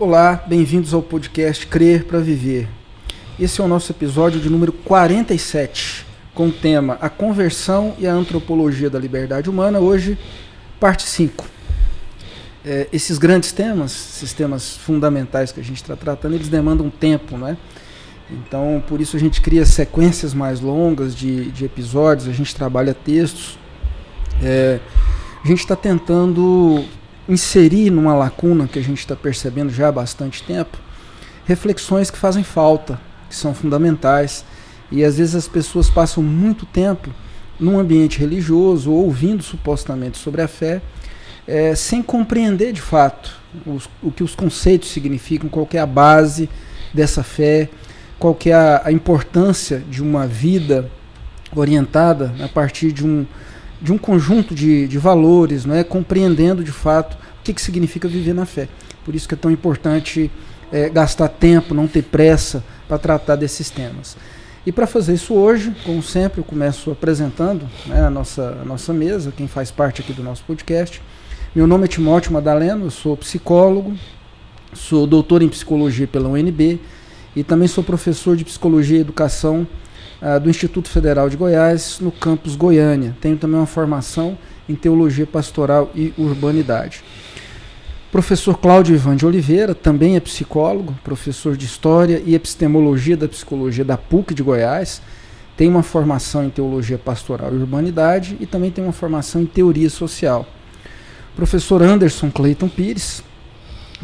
Olá, bem-vindos ao podcast Crer para Viver. Esse é o nosso episódio de número 47, com o tema A Conversão e a Antropologia da Liberdade Humana, hoje, parte 5. Esses grandes temas, esses temas fundamentais que a gente está tratando, eles demandam tempo, né? Então, por isso a gente cria sequências mais longas de episódios, a gente trabalha textos. A gente está tentando inserir numa lacuna que a gente está percebendo já há bastante tempo, reflexões que fazem falta, que são fundamentais, e às vezes as pessoas passam muito tempo num ambiente religioso, ouvindo supostamente sobre a fé, sem compreender de fato o que os conceitos significam, qual que é a base dessa fé, qual que é a importância de uma vida orientada a partir de um conjunto de valores, não é? Compreendendo de fato o que significa viver na fé. Por isso que é tão importante gastar tempo, não ter pressa para tratar desses temas. E para fazer isso hoje, como sempre, eu começo apresentando, né, a nossa mesa, quem faz parte aqui do nosso podcast. Meu nome é Timóteo Madaleno, eu sou psicólogo, sou doutor em psicologia pela UNB e também sou professor de psicologia e educação do Instituto Federal de Goiás, no campus Goiânia. Tenho também uma formação em teologia pastoral e urbanidade. Professor Cláudio Ivan de Oliveira, também é psicólogo, professor de História e Epistemologia da Psicologia da PUC de Goiás, tem uma formação em teologia pastoral e urbanidade e também tem uma formação em teoria social. Professor Anderson Cleiton Pires,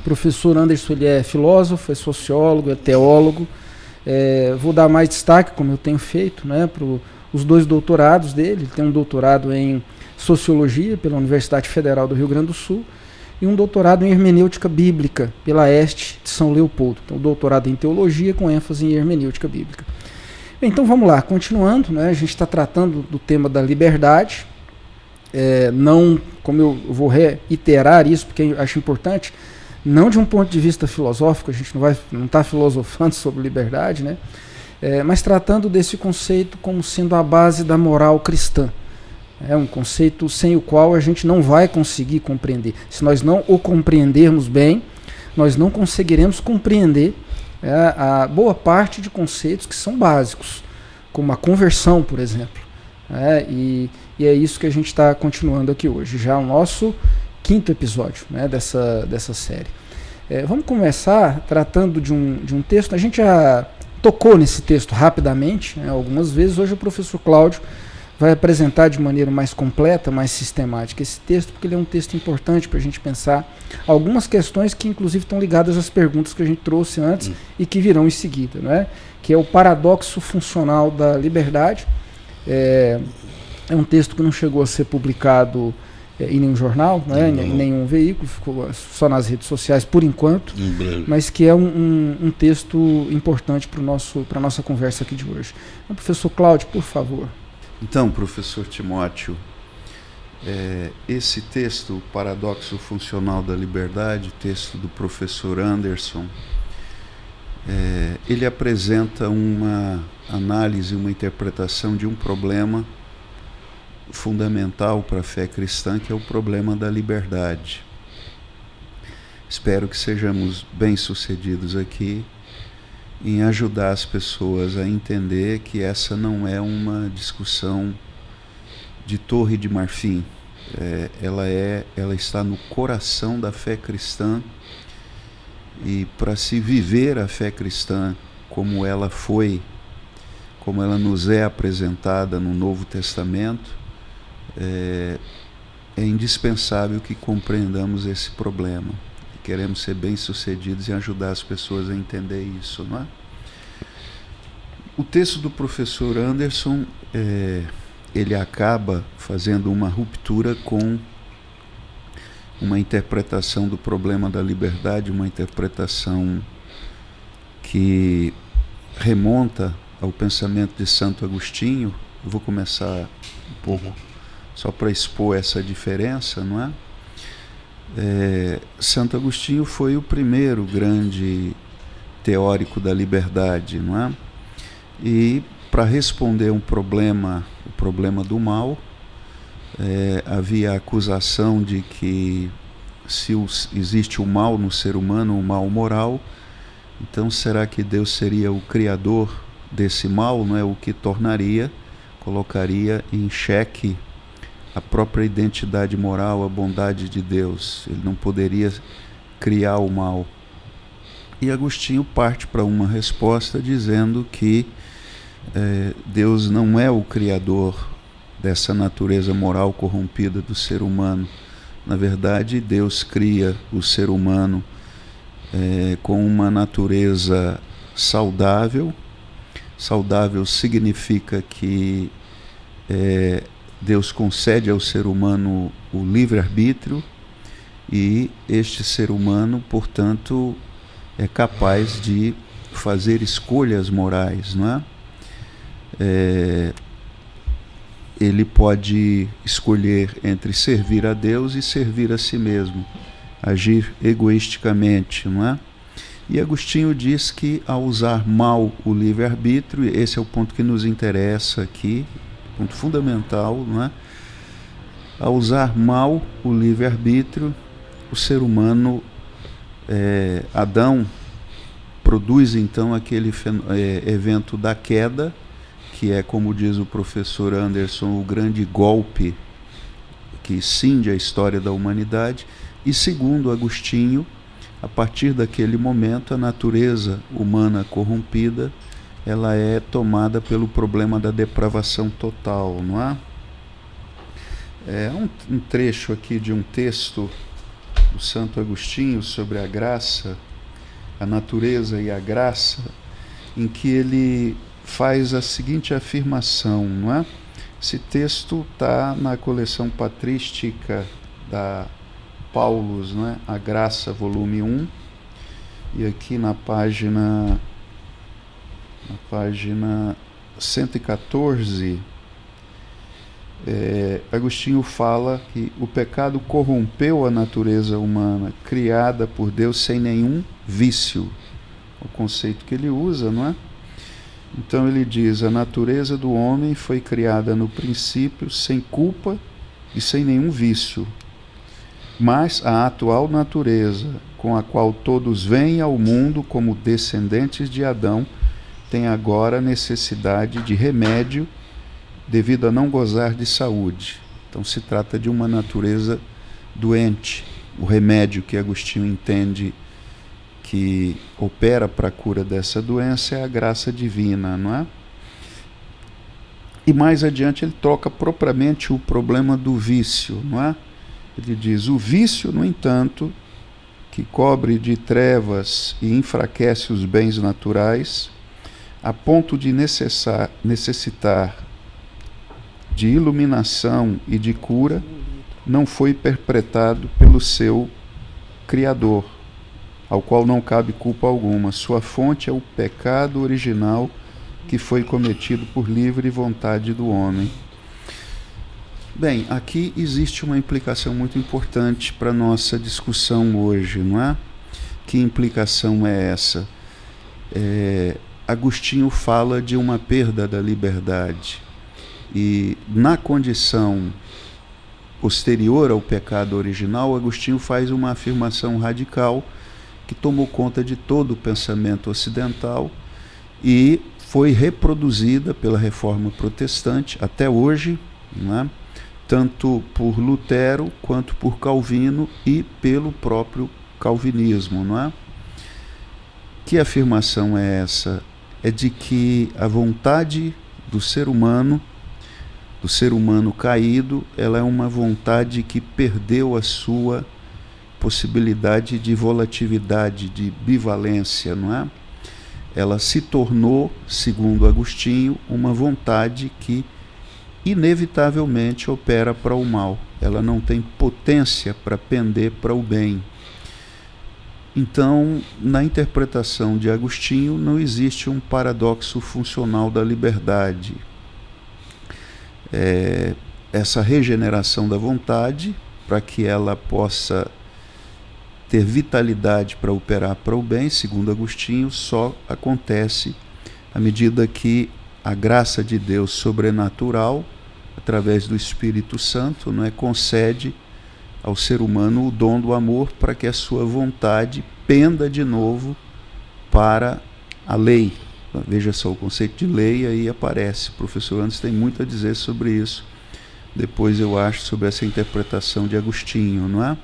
professor Anderson, ele é filósofo, é sociólogo, é teólogo. Vou dar mais destaque, como eu tenho feito, né, para os 2 doutorados dele. Ele tem um doutorado em Sociologia pela Universidade Federal do Rio Grande do Sul e um doutorado em Hermenêutica Bíblica pela EST de São Leopoldo. Então, doutorado em Teologia com ênfase em Hermenêutica Bíblica. Então, vamos lá, continuando, né, a gente está tratando do tema da liberdade. Não, como eu vou reiterar isso, porque eu acho importante, não de um ponto de vista filosófico, a gente não está filosofando sobre liberdade, né? Mas tratando desse conceito como sendo a base da moral cristã. É um conceito sem o qual a gente não vai conseguir compreender. Se nós não o compreendermos bem, nós não conseguiremos compreender a boa parte de conceitos que são básicos, como a conversão, por exemplo. E é isso que a gente está continuando aqui hoje, já o nosso 5º episódio, né, dessa série. Vamos começar tratando de um texto. A gente já tocou nesse texto rapidamente, né, algumas vezes. Hoje o professor Cláudio vai apresentar de maneira mais completa, mais sistemática esse texto, porque ele é um texto importante para a gente pensar algumas questões que inclusive estão ligadas às perguntas que a gente trouxe antes e que virão em seguida, não é? Que é o paradoxo funcional da liberdade. É um texto que não chegou a ser publicado em nenhum jornal, né, em nenhum veículo, ficou só nas redes sociais por enquanto, mas que é um texto importante para a nossa conversa aqui de hoje. Então, professor Cláudio, por favor. Então, professor Timóteo, esse texto, o Paradoxo Funcional da Liberdade, texto do professor Anderson, ele apresenta uma análise, uma interpretação de um problema fundamental para a fé cristã, que é o problema da liberdade. Espero que sejamos bem-sucedidos aqui em ajudar as pessoas a entender que essa não é uma discussão de torre de marfim. Ela está no coração da fé cristã, e para se viver a fé cristã como ela foi, como ela nos é apresentada no Novo Testamento, é indispensável que compreendamos esse problema. Queremos ser bem-sucedidos em ajudar as pessoas a entender isso, não é? O texto do professor Anderson, ele acaba fazendo uma ruptura com uma interpretação do problema da liberdade, uma interpretação que remonta ao pensamento de Santo Agostinho. Eu vou começar um pouco só para expor essa diferença, não é? Santo Agostinho foi o primeiro grande teórico da liberdade, não é? E para responder o problema do mal, havia a acusação de que se existe o mal no ser humano, o mal moral, então será que Deus seria o criador desse mal, não é? O que colocaria em xeque a própria identidade moral, a bondade de Deus. Ele não poderia criar o mal. E Agostinho parte para uma resposta dizendo que Deus não é o criador dessa natureza moral corrompida do ser humano. Na verdade, Deus cria o ser humano com uma natureza saudável. Saudável significa que Deus concede ao ser humano o livre-arbítrio e este ser humano, portanto, é capaz de fazer escolhas morais, não é? Ele pode escolher entre servir a Deus e servir a si mesmo, agir egoisticamente, não é? E Agostinho diz que ao usar mal o livre-arbítrio, esse é o ponto que nos interessa aqui, ponto fundamental, não é? Ao usar mal o livre-arbítrio, o ser humano, Adão, produz então aquele evento da queda, que é, como diz o professor Anderson, o grande golpe que cinde a história da humanidade. E segundo Agostinho, a partir daquele momento, a natureza humana corrompida, ela é tomada pelo problema da depravação total, não é? É um trecho aqui de um texto do Santo Agostinho sobre a graça, a natureza e a graça, em que ele faz a seguinte afirmação, não é? Esse texto está na coleção patrística da Paulus, não é? A Graça, volume 1, e aqui na página 114, Agostinho fala que o pecado corrompeu a natureza humana, criada por Deus sem nenhum vício. O conceito que ele usa, não é? Então ele diz: a natureza do homem foi criada no princípio sem culpa e sem nenhum vício. Mas a atual natureza, com a qual todos vêm ao mundo como descendentes de Adão, tem agora necessidade de remédio devido a não gozar de saúde. Então se trata de uma natureza doente. O remédio que Agostinho entende que opera para a cura dessa doença é a graça divina, não é? E mais adiante ele toca propriamente o problema do vício, não é? Ele diz: o vício, no entanto, que cobre de trevas e enfraquece os bens naturais, a ponto de necessitar de iluminação e de cura, não foi perpetrado pelo seu Criador, ao qual não cabe culpa alguma. Sua fonte é o pecado original que foi cometido por livre vontade do homem. Bem, aqui existe uma implicação muito importante para a nossa discussão hoje, não é? Que implicação é essa? Agostinho fala de uma perda da liberdade. E na condição posterior ao pecado original, Agostinho faz uma afirmação radical que tomou conta de todo o pensamento ocidental e foi reproduzida pela Reforma Protestante até hoje, não é? Tanto por Lutero quanto por Calvino e pelo próprio calvinismo, não é? Que afirmação é essa? É de que a vontade do ser humano caído, ela é uma vontade que perdeu a sua possibilidade de volatilidade, de bivalência, não é? Ela se tornou, segundo Agostinho, uma vontade que inevitavelmente opera para o mal. Ela não tem potência para pender para o bem. Então, na interpretação de Agostinho, não existe um paradoxo funcional da liberdade. Essa regeneração da vontade, para que ela possa ter vitalidade para operar para o bem, segundo Agostinho, só acontece à medida que a graça de Deus sobrenatural, através do Espírito Santo, não é, concede ao ser humano o dom do amor para que a sua vontade penda de novo para a lei. Veja só, o conceito de lei aí aparece. O professor Anderson tem muito a dizer sobre isso. Depois eu acho sobre essa interpretação de Agostinho, não é?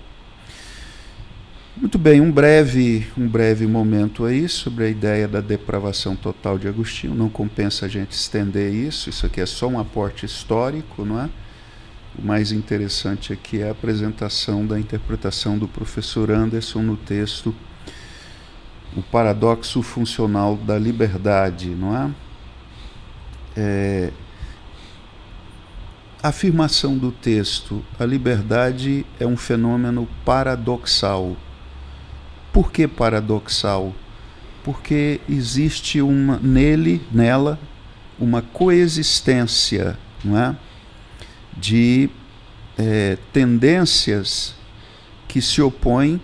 Muito bem, um breve momento aí sobre a ideia da depravação total de Agostinho. Não compensa a gente estender isso aqui é só um aporte histórico, não é? O mais interessante aqui é a apresentação da interpretação do professor Anderson no texto O Paradoxo Funcional da Liberdade, não é? A afirmação do texto, a liberdade é um fenômeno paradoxal. Por que paradoxal? Porque existe nela, uma coexistência, não é? De tendências que se opõem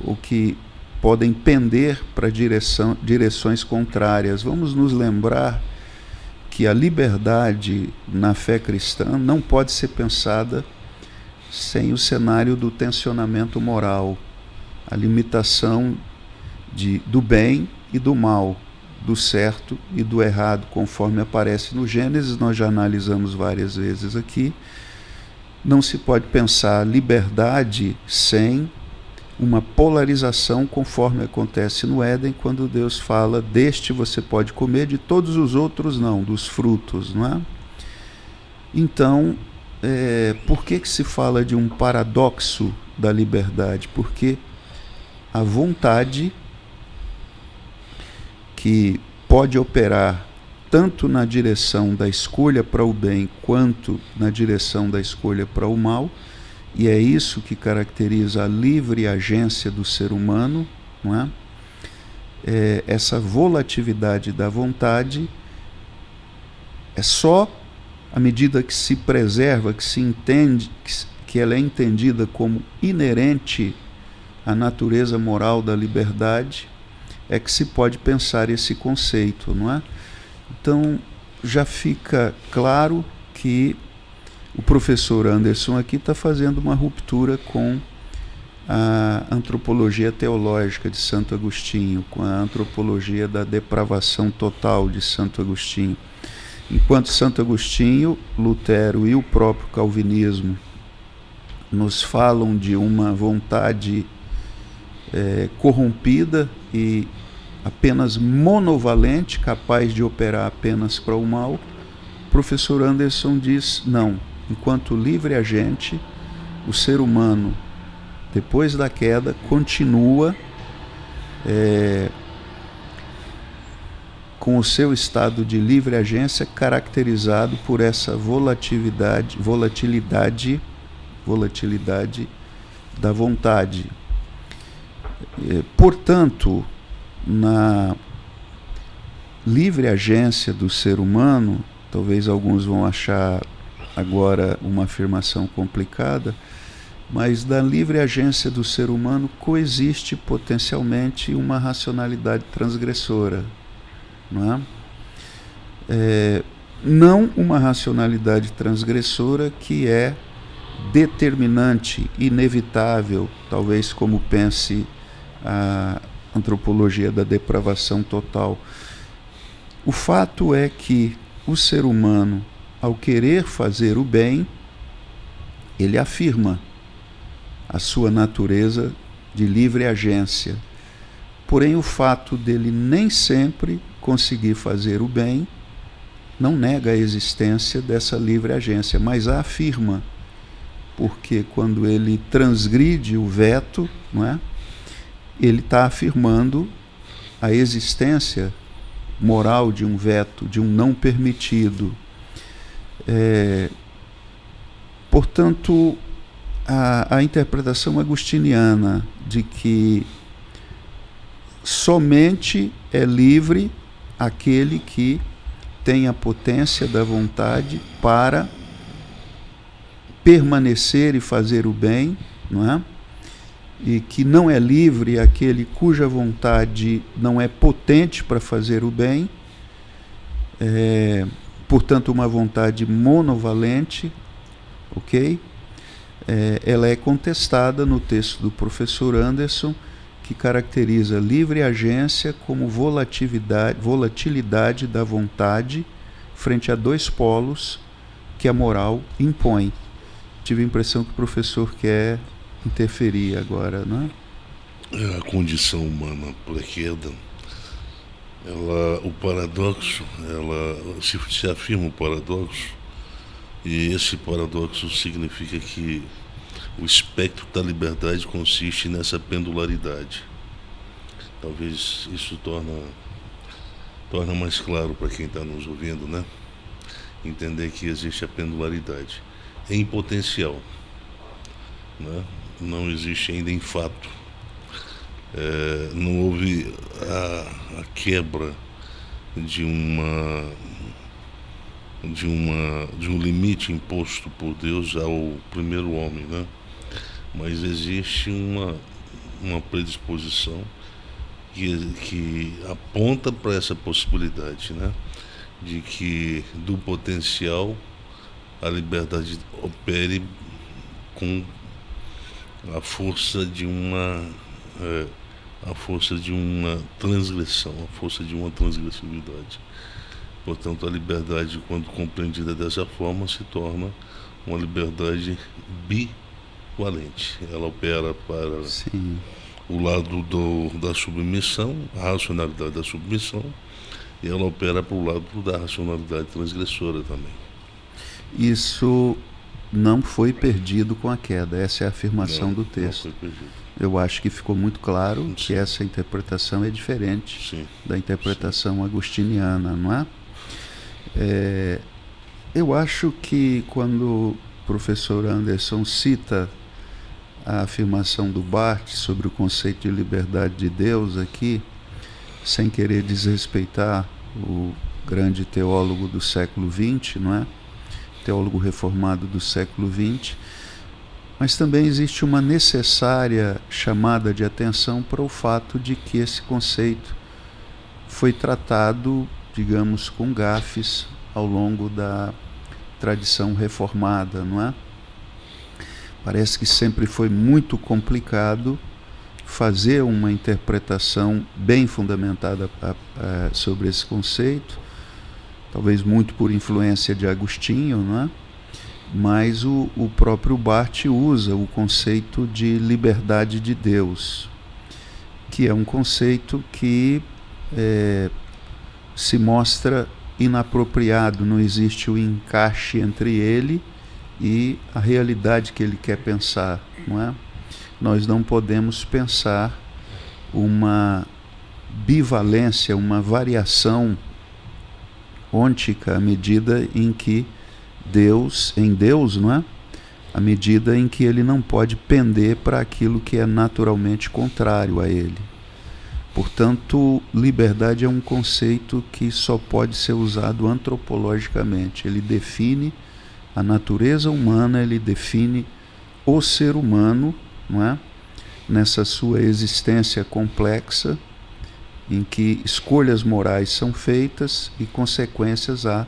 ou que podem pender para direções contrárias. Vamos nos lembrar que a liberdade na fé cristã não pode ser pensada sem o cenário do tensionamento moral, a limitação do bem e do mal, do certo e do errado, conforme aparece no Gênesis, nós já analisamos várias vezes aqui. Não se pode pensar liberdade sem uma polarização, conforme acontece no Éden, quando Deus fala, deste você pode comer, de todos os outros não, dos frutos, não é? Então, por que se fala de um paradoxo da liberdade? Porque a vontade, que pode operar tanto na direção da escolha para o bem, quanto na direção da escolha para o mal, e é isso que caracteriza a livre agência do ser humano, não é? Essa volatilidade da vontade é só à medida que se preserva, que se entende, que ela é entendida como inerente à natureza moral da liberdade, é que se pode pensar esse conceito, não é? Então, já fica claro que o professor Anderson aqui está fazendo uma ruptura com a antropologia teológica de Santo Agostinho, com a antropologia da depravação total de Santo Agostinho. Enquanto Santo Agostinho, Lutero e o próprio calvinismo nos falam de uma vontade corrompida e apenas monovalente, capaz de operar apenas para o mal, o professor Anderson diz, não, enquanto livre agente, o ser humano, depois da queda, continua com o seu estado de livre agência caracterizado por essa volatilidade da vontade. Portanto, na livre agência do ser humano, talvez alguns vão achar agora uma afirmação complicada, mas da livre agência do ser humano coexiste potencialmente uma racionalidade transgressora, não é? Não uma racionalidade transgressora que é determinante, inevitável, talvez como pense a antropologia da depravação total. O fato é que o ser humano, ao querer fazer o bem, ele afirma a sua natureza de livre agência. Porém, o fato dele nem sempre conseguir fazer o bem não nega a existência dessa livre agência, mas a afirma, porque quando ele transgride o veto, não é? Ele está afirmando a existência moral de um veto, de um não permitido. Portanto, a interpretação agostiniana de que somente é livre aquele que tem a potência da vontade para permanecer e fazer o bem, não é? E que não é livre aquele cuja vontade não é potente para fazer o bem, portanto uma vontade monovalente, ok? ela é contestada no texto do professor Anderson, que caracteriza livre agência como volatilidade da vontade frente a dois polos que a moral impõe. Tive a impressão que o professor quer interferir agora, não é? A condição humana por queda, o paradoxo, se afirma o paradoxo, e esse paradoxo significa que o espectro da liberdade consiste nessa pendularidade. Talvez isso torna mais claro para quem está nos ouvindo, né? Entender que existe a pendularidade em potencial, né? Não existe ainda em fato. Não houve a quebra de um limite imposto por Deus ao primeiro homem, né? Mas existe uma predisposição que aponta para essa possibilidade, né? De que do potencial a liberdade opere com a força de uma transgressão, a força de uma transgressividade. Portanto, a liberdade, quando compreendida dessa forma, se torna uma liberdade bivalente. Ela opera para o lado da submissão, a racionalidade da submissão, e ela opera para o lado da racionalidade transgressora também. Isso não foi perdido com a queda, essa é a afirmação do texto. Não foi perdido. Eu acho que ficou muito claro que essa interpretação é diferente da interpretação agostiniana, não é? Eu acho que quando o professor Anderson cita a afirmação do Barth sobre o conceito de liberdade de Deus aqui, sem querer desrespeitar o grande teólogo do século XX, não é? Teólogo reformado do século XX, mas também existe uma necessária chamada de atenção para o fato de que esse conceito foi tratado, digamos, com gafes ao longo da tradição reformada, não é? Parece que sempre foi muito complicado fazer uma interpretação bem fundamentada sobre esse conceito, talvez muito por influência de Agostinho, não é? Mas o próprio Barth usa o conceito de liberdade de Deus, que é um conceito que se mostra inapropriado, não existe o encaixe entre ele e a realidade que ele quer pensar, não é? Nós não podemos pensar uma bivalência, uma variação ôntica à medida em que Deus, não é? À medida em que ele não pode pender para aquilo que é naturalmente contrário a ele. Portanto, liberdade é um conceito que só pode ser usado antropologicamente. Ele define a natureza humana, ele define o ser humano, não é? Nessa sua existência complexa, em que escolhas morais são feitas e consequências há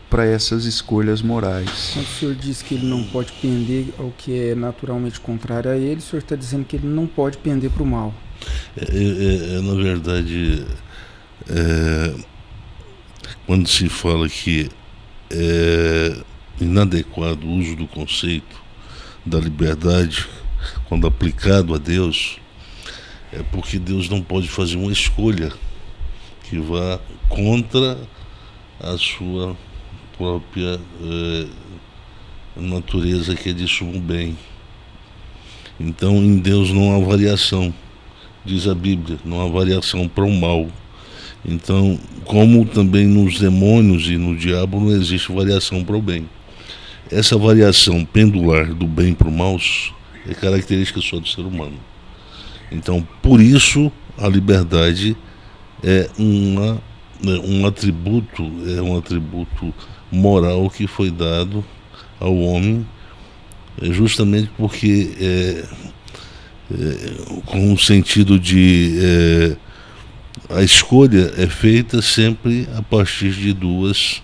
para essas escolhas morais. Quando o senhor diz que ele não pode pender ao que é naturalmente contrário a ele, o senhor está dizendo que ele não pode pender para o mal. Na verdade, quando se fala que é inadequado o uso do conceito da liberdade, quando aplicado a Deus, é porque Deus não pode fazer uma escolha que vá contra a sua própria natureza, que é de sumo bem. Então, em Deus não há variação, diz a Bíblia, não há variação para o mal. Então, como também nos demônios e no diabo não existe variação para o bem. Essa variação pendular do bem para o mal é característica só do ser humano. Então, por isso, a liberdade é um atributo moral que foi dado ao homem, justamente porque com o sentido de a escolha é feita sempre a partir de duas,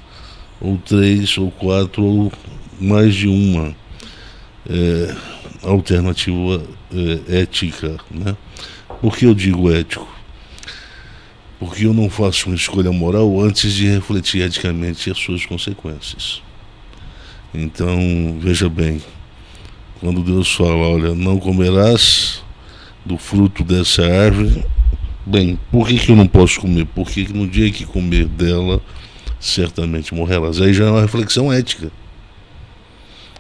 ou três, ou quatro, ou mais de uma alternativa ética, né? Por que eu digo ético? Porque eu não faço uma escolha moral antes de refletir eticamente as suas consequências. Então, veja bem, quando Deus fala, olha, não comerás do fruto dessa árvore, bem, por que eu não posso comer? Porque no dia que comer dela, certamente morrerás. Aí já é uma reflexão ética.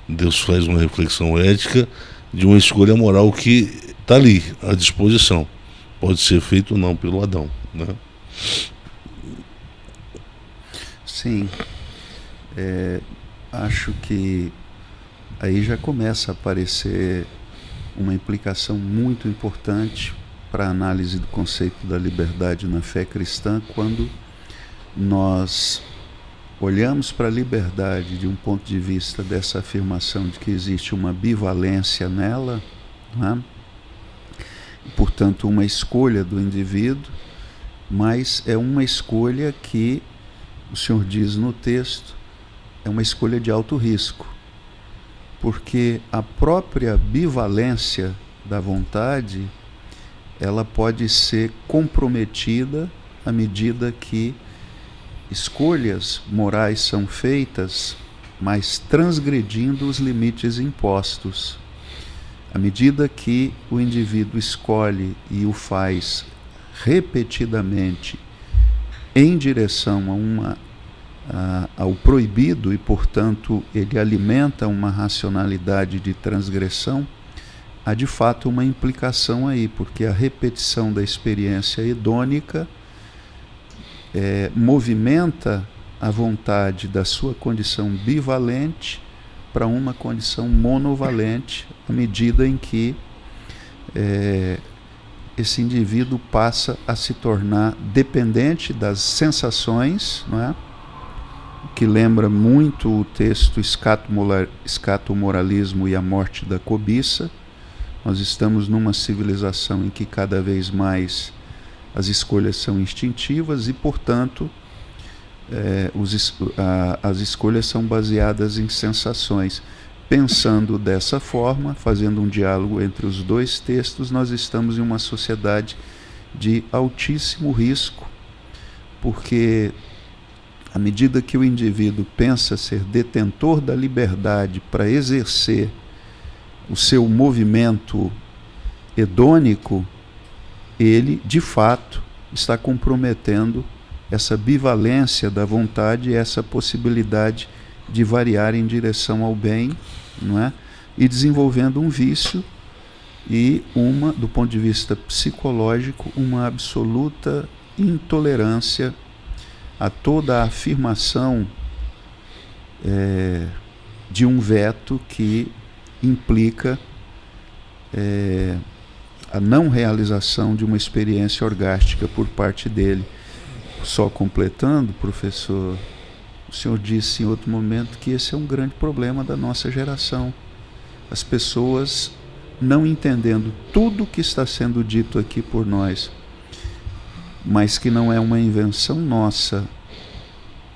Deus faz uma reflexão ética de uma escolha moral que está ali, à disposição. Pode ser feito ou não pelo Adão, né? Sim. Acho que aí já começa a aparecer uma implicação muito importante para a análise do conceito da liberdade na fé cristã, quando nós olhamos para a liberdade de um ponto de vista dessa afirmação de que existe uma bivalência nela, né? E, portanto, uma escolha do indivíduo, mas é uma escolha que, o Senhor diz no texto, é uma escolha de alto risco, porque a própria bivalência da vontade, ela pode ser comprometida à medida que escolhas morais são feitas, mas transgredindo os limites impostos. À medida que o indivíduo escolhe e o faz repetidamente em direção ao proibido e, portanto, ele alimenta uma racionalidade de transgressão, há de fato uma implicação aí, porque a repetição da experiência hedônica movimenta a vontade da sua condição bivalente para uma condição monovalente, à medida em que esse indivíduo passa a se tornar dependente das sensações, não é? Que lembra muito o texto Escatomoralismo e a Morte da Cobiça. Nós estamos numa civilização em que cada vez mais as escolhas são instintivas e, portanto, as escolhas são baseadas em sensações. Pensando dessa forma, fazendo um diálogo entre os dois textos, nós estamos em uma sociedade de altíssimo risco, porque à medida que o indivíduo pensa ser detentor da liberdade para exercer o seu movimento hedônico, ele, de fato, está comprometendo essa bivalência da vontade e essa possibilidade de variar em direção ao bem, não é? E desenvolvendo um vício e do ponto de vista psicológico, uma absoluta intolerância a toda a afirmação de um veto que implica a não realização de uma experiência orgástica por parte dele. Só completando, professor, o senhor disse em outro momento que esse é um grande problema da nossa geração. As pessoas não entendendo tudo que está sendo dito aqui por nós, mas que não é uma invenção nossa,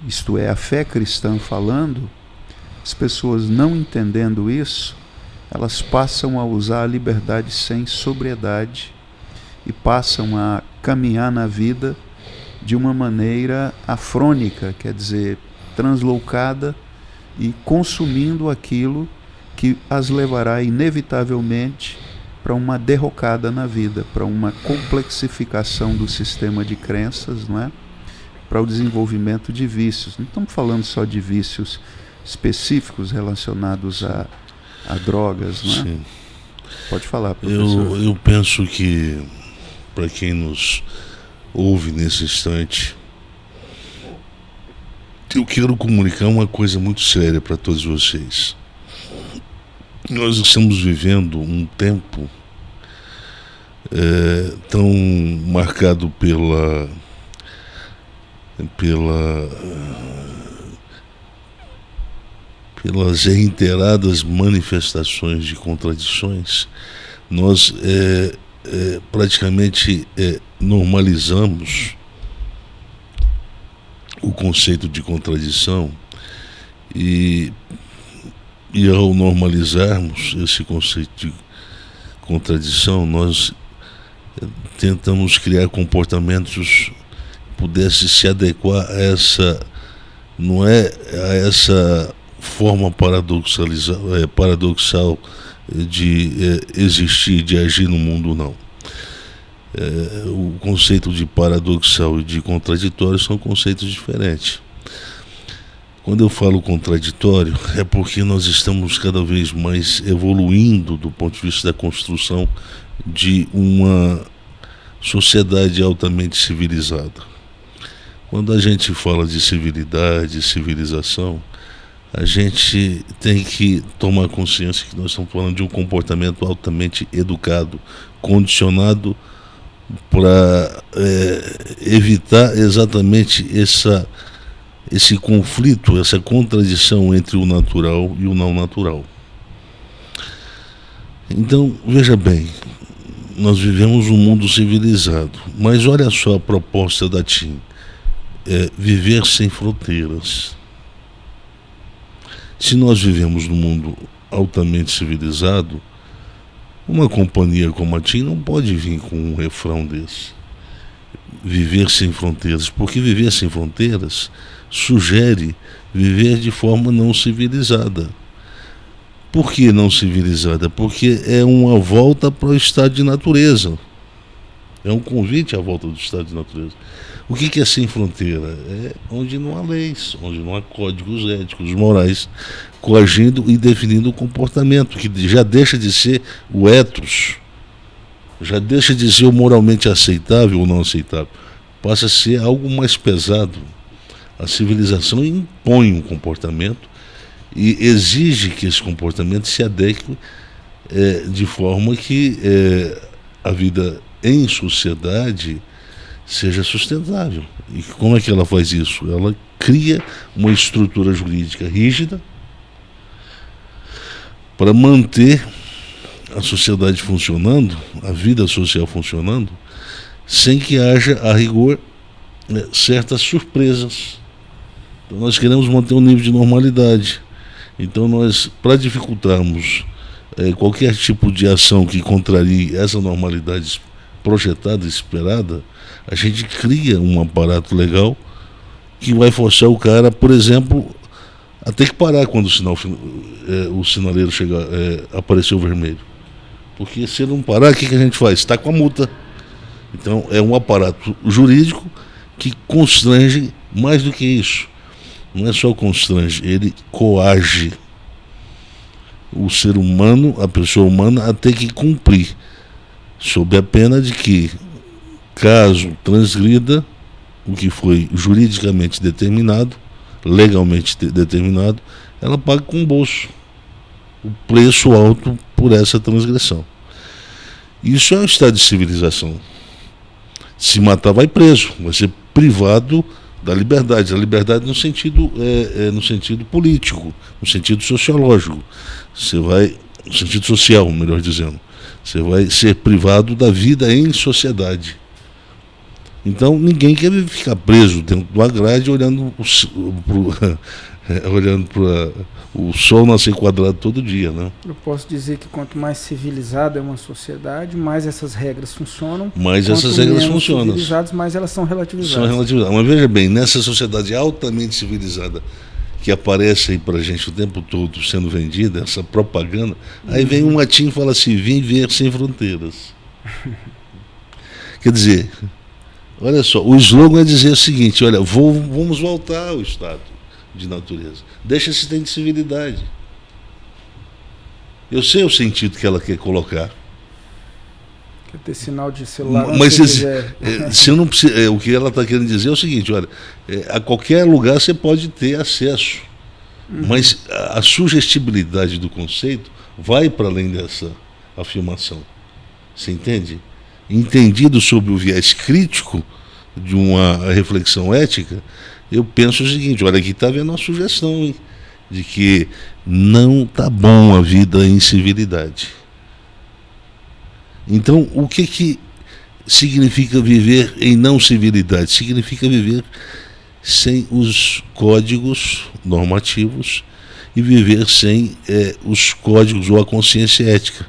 isto é, a fé cristã falando, as pessoas não entendendo isso, elas passam a usar a liberdade sem sobriedade e passam a caminhar na vida de uma maneira afrônica, quer dizer, translocada e consumindo aquilo que as levará inevitavelmente para uma derrocada na vida, para uma complexificação do sistema de crenças, não é? Para o desenvolvimento de vícios. Não estamos falando só de vícios específicos relacionados a drogas, não é? Sim. Pode falar, professor. Eu penso que, para quem nos ouve nesse instante, eu quero comunicar uma coisa muito séria para todos vocês. Nós estamos vivendo um tempo tão marcado pelas reiteradas manifestações de contradições. Nós praticamente normalizamos o conceito de contradição e E ao normalizarmos esse conceito de contradição, nós tentamos criar comportamentos que pudessem se adequar a essa, não é a essa forma paradoxal de existir, de agir no mundo, não. O conceito de paradoxal e de contraditório são conceitos diferentes. Quando eu falo contraditório, é porque nós estamos cada vez mais evoluindo do ponto de vista da construção de uma sociedade altamente civilizada. Quando a gente fala de civilidade, civilização, a gente tem que tomar consciência que nós estamos falando de um comportamento altamente educado, condicionado para evitar exatamente esse conflito, essa contradição entre o natural e o não natural. Então, veja bem, nós vivemos um mundo civilizado, mas olha só a proposta da TIM, viver sem fronteiras. Se nós vivemos num mundo altamente civilizado, uma companhia como a TIM não pode vir com um refrão desse. Viver sem fronteiras, porque viver sem fronteiras sugere viver de forma não civilizada. Por que não civilizada? Porque é uma volta para o estado de natureza. É um convite à volta do estado de natureza. O que é sem fronteira? É onde não há leis, onde não há códigos éticos, morais, coagindo e definindo o comportamento, que já deixa de ser o ethos, já deixa de ser o moralmente aceitável ou não aceitável, passa a ser algo mais pesado. A civilização impõe um comportamento e exige que esse comportamento se adeque de forma que a vida em sociedade seja sustentável. E como é que ela faz isso? Ela cria uma estrutura jurídica rígida para manter a sociedade funcionando, a vida social funcionando, sem que haja, a rigor, certas surpresas. Então nós queremos manter um nível de normalidade. Então nós, para dificultarmos qualquer tipo de ação que contrarie essa normalidade projetada, esperada, a gente cria um aparato legal que vai forçar o cara, por exemplo, a ter que parar quando o sinaleiro aparecer o vermelho. Porque se ele não parar, o que a gente faz? Está com a multa. Então é um aparato jurídico que constrange mais do que isso. Não é só constrange, ele coage o ser humano, a pessoa humana, a ter que cumprir, sob a pena de que, caso transgrida o que foi juridicamente determinado, legalmente determinado, ela paga com o bolso o preço alto por essa transgressão. Isso é um estado de civilização. Se matar, vai preso, vai ser privado da liberdade. A liberdade no sentido político, no sentido sociológico. No sentido social, melhor dizendo. Você vai ser privado da vida em sociedade. Então ninguém quer ficar preso dentro de uma grade olhando para o sol nascer quadrado todo dia, né? Eu posso dizer que quanto mais civilizada é uma sociedade, mais essas regras funcionam. Mais essas regras funcionam. Civilizadas, mais elas são relativizadas. São relativizadas. Mas veja bem, nessa sociedade altamente civilizada que aparece aí pra gente o tempo todo sendo vendida, essa propaganda, aí vem um latim e fala assim: vem ver sem fronteiras. Quer dizer, olha só, o slogan é dizer o seguinte: olha, vamos voltar ao estado de natureza. Deixa esse tempo de civilidade. Eu sei o sentido que ela quer colocar. Quer ter sinal de celular. Mas se eu não precisa, o que ela está querendo dizer é o seguinte: olha, a qualquer lugar você pode ter acesso. Mas a sugestibilidade do conceito vai para além dessa afirmação. Você entende? Entendido sob o viés crítico de uma reflexão ética, eu penso o seguinte: olha, aqui está vendo uma sugestão, hein, de que não está bom a vida em civilidade. Então, o que significa viver em não civilidade? Significa viver sem os códigos normativos e viver sem os códigos ou a consciência ética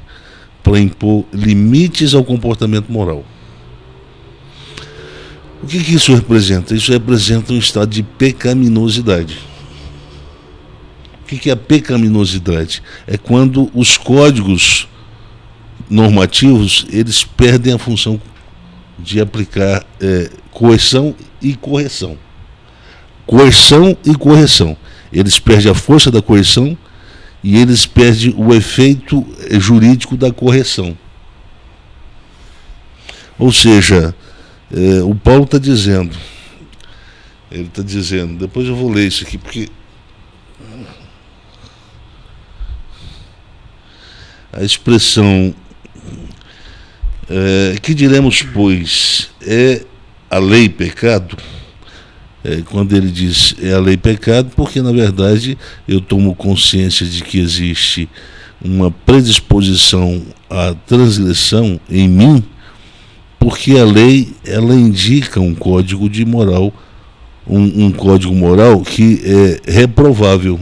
para impor limites ao comportamento moral. O que isso representa? Isso representa um estado de pecaminosidade. O que é a pecaminosidade? É quando os códigos normativos eles perdem a função de aplicar coerção e correção. Coerção e correção. Eles perdem a força da coerção e eles perdem o efeito jurídico da correção. Ou seja, o Paulo está dizendo, depois eu vou ler isso aqui, porque a expressão que diremos, pois, é a lei pecado? Quando ele diz é a lei pecado, porque na verdade eu tomo consciência de que existe uma predisposição à transgressão em mim, porque a lei ela indica um código de moral, um código moral que é reprovável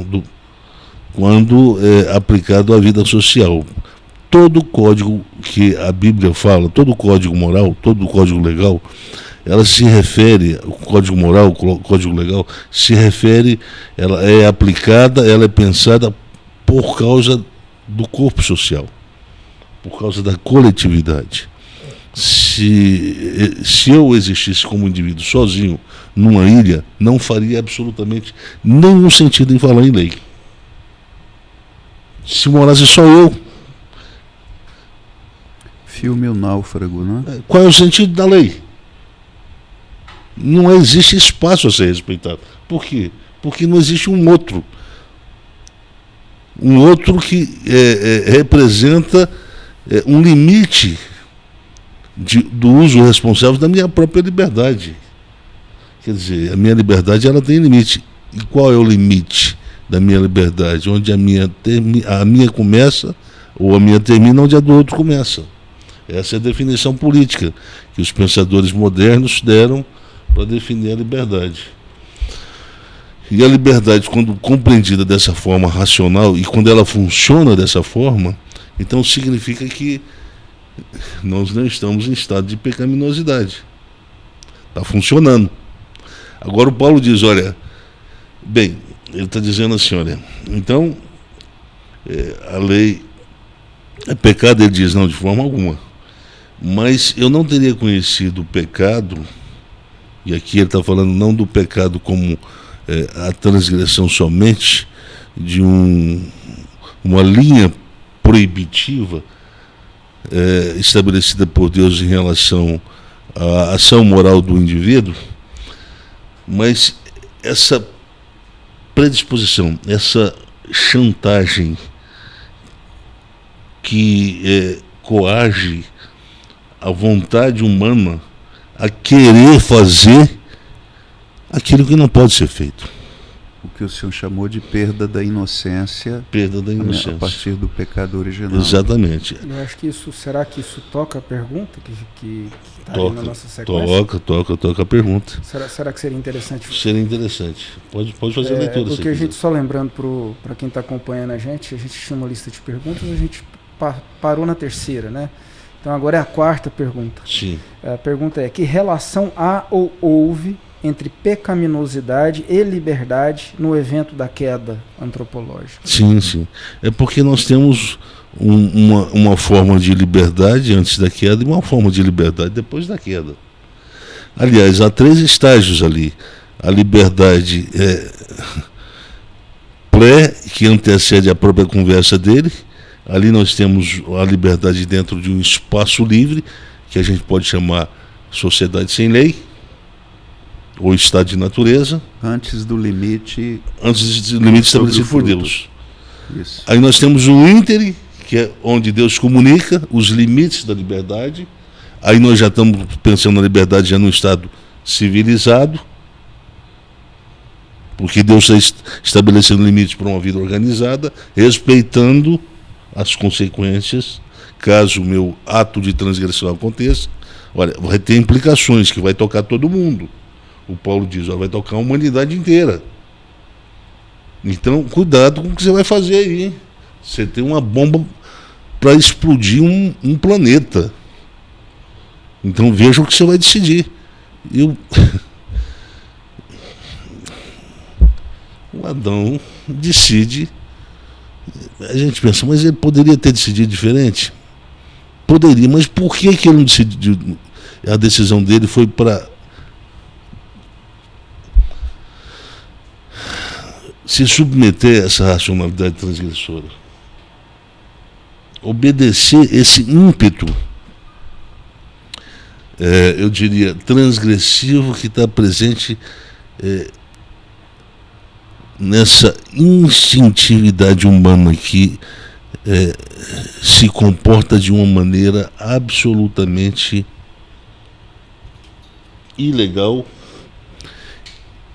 quando é aplicado à vida social. Todo código que a Bíblia fala, todo código moral, todo código legal, ela se refere, o código moral, o código legal, se refere, ela é aplicada, ela é pensada por causa do corpo social, por causa da coletividade. Se eu existisse como indivíduo sozinho numa ilha, não faria absolutamente nenhum sentido em falar em lei. Se morasse só eu. Filme O Náufrago, né? Qual é o sentido da lei? Não existe espaço a ser respeitado. Por quê? Porque não existe um outro. Um outro que representa um limite do uso responsável da minha própria liberdade. Quer dizer, a minha liberdade ela tem limite. E qual é o limite da minha liberdade? Onde a minha começa ou a minha termina, onde a do outro começa. Essa é a definição política que os pensadores modernos deram para definir a liberdade. E a liberdade, quando compreendida dessa forma racional e quando ela funciona dessa forma, então significa que nós não estamos em estado de pecaminosidade. Está funcionando. Agora o Paulo diz, olha, bem, ele está dizendo assim, olha, então a lei é pecado, ele diz, não, de forma alguma. Mas eu não teria conhecido o pecado, e aqui ele está falando não do pecado como a transgressão somente de uma linha proibitiva estabelecida por Deus em relação à ação moral do indivíduo, mas essa predisposição, essa chantagem que coage a vontade humana a querer fazer aquilo que não pode ser feito. O que o senhor chamou de perda da inocência. Perda da inocência. A partir do pecado original. Exatamente. Eu acho que será que isso toca a pergunta que está ali na nossa sequência? Toca a pergunta. Será que seria interessante? Seria interessante. Pode fazer a leitura. Porque a gente, só lembrando para quem está acompanhando a gente tinha uma lista de perguntas, a gente parou na terceira, né? Então agora é a quarta pergunta. Sim. A pergunta é: que relação há ou houve entre pecaminosidade e liberdade no evento da queda antropológica? Sim. É porque nós temos uma forma de liberdade antes da queda e uma forma de liberdade depois da queda. Aliás, há 3 estágios ali. A liberdade que antecede a própria conversa dele. Ali nós temos a liberdade dentro de um espaço livre, que a gente pode chamar sociedade sem lei, ou estado de natureza. Antes do limite estabelecido por Deus. Isso. Aí nós temos o íntere, que é onde Deus comunica os limites da liberdade. Aí nós já estamos pensando na liberdade já num estado civilizado, porque Deus está estabelecendo limites para uma vida organizada, respeitando as consequências, caso o meu ato de transgressão aconteça. Olha, vai ter implicações que vai tocar todo mundo. O Paulo diz, vai tocar a humanidade inteira. Então, cuidado com o que você vai fazer aí, hein? Você tem uma bomba para explodir um planeta. Então, veja o que você vai decidir. O Adão decide. A gente pensa, mas ele poderia ter decidido diferente? Poderia, mas por que ele não decidiu? A decisão dele foi para se submeter a essa racionalidade transgressora. Obedecer esse ímpeto, eu diria, transgressivo que está presente nessa instintividade humana que se comporta de uma maneira absolutamente ilegal,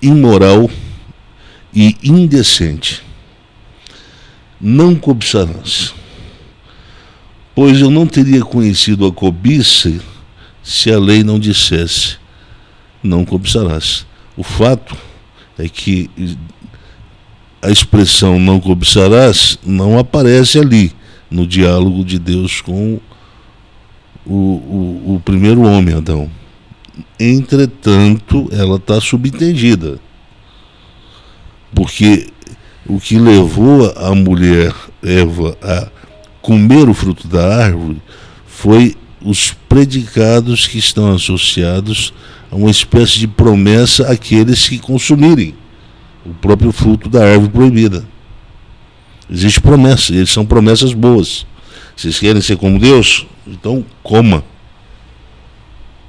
imoral e indecente. Não cobiçarás, pois eu não teria conhecido a cobiça se a lei não dissesse não cobiçarás. O fato é que a expressão não cobiçarás não aparece ali no diálogo de Deus com o primeiro homem, Adão. Entretanto, ela está subentendida, porque o que levou a mulher Eva a comer o fruto da árvore foi os predicados que estão associados a uma espécie de promessa àqueles que consumirem o próprio fruto da árvore proibida. Existe promessa, e eles são promessas boas. Vocês querem ser como Deus? Então coma.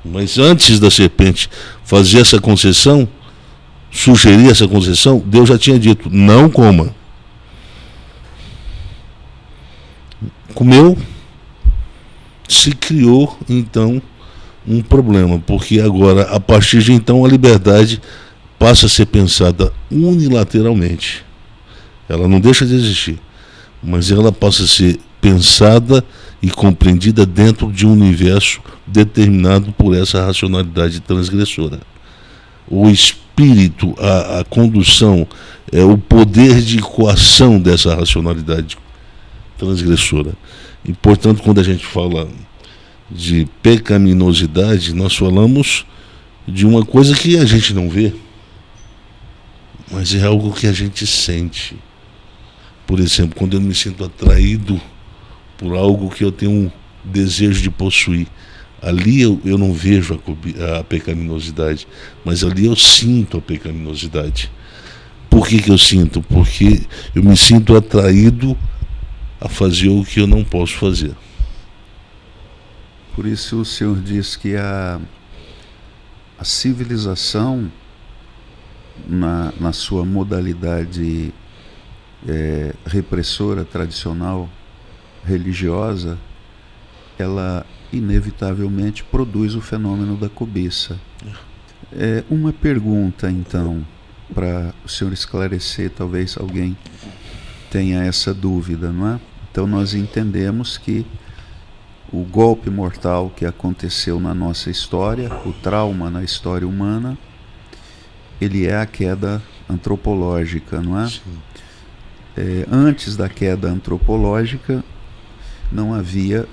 Mas antes da serpente fazer essa concessão, sugerir essa concessão, Deus já tinha dito, não coma. Comeu, se criou então um problema, porque agora, a partir de então, a liberdade passa a ser pensada unilateralmente. Ela não deixa de existir, mas ela passa a ser pensada e compreendida dentro de um universo determinado por essa racionalidade transgressora. O espírito, a condução, o poder de coação dessa racionalidade transgressora. E, portanto, quando a gente fala de pecaminosidade, nós falamos de uma coisa que a gente não vê, mas é algo que a gente sente. Por exemplo, quando eu me sinto atraído por algo que eu tenho um desejo de possuir, ali eu não vejo a pecaminosidade, mas ali eu sinto a pecaminosidade. Por que eu sinto? Porque eu me sinto atraído a fazer o que eu não posso fazer. Por isso o Senhor diz que a civilização, na sua modalidade repressora, tradicional, religiosa, ela inevitavelmente produz o fenômeno da cobiça. Uma pergunta, então, para o senhor esclarecer, talvez alguém tenha essa dúvida, não é? Então nós entendemos que o golpe mortal que aconteceu na nossa história, o trauma na história humana, ele é a queda antropológica, não é? Antes da queda antropológica, não havia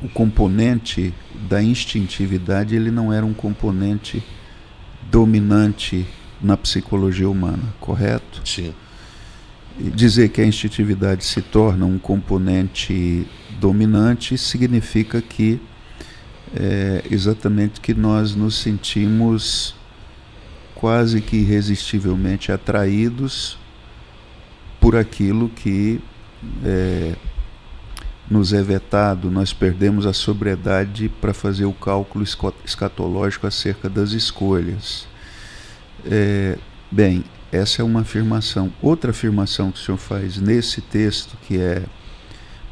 o componente da instintividade, ele não era um componente dominante na psicologia humana, correto? Sim. E dizer que a instintividade se torna um componente dominante significa que exatamente que nós nos sentimos quase que irresistivelmente atraídos por aquilo que nos é vetado. Nós perdemos a sobriedade para fazer o cálculo escatológico acerca das escolhas. Bem, essa é uma afirmação. Outra afirmação que o senhor faz nesse texto, que é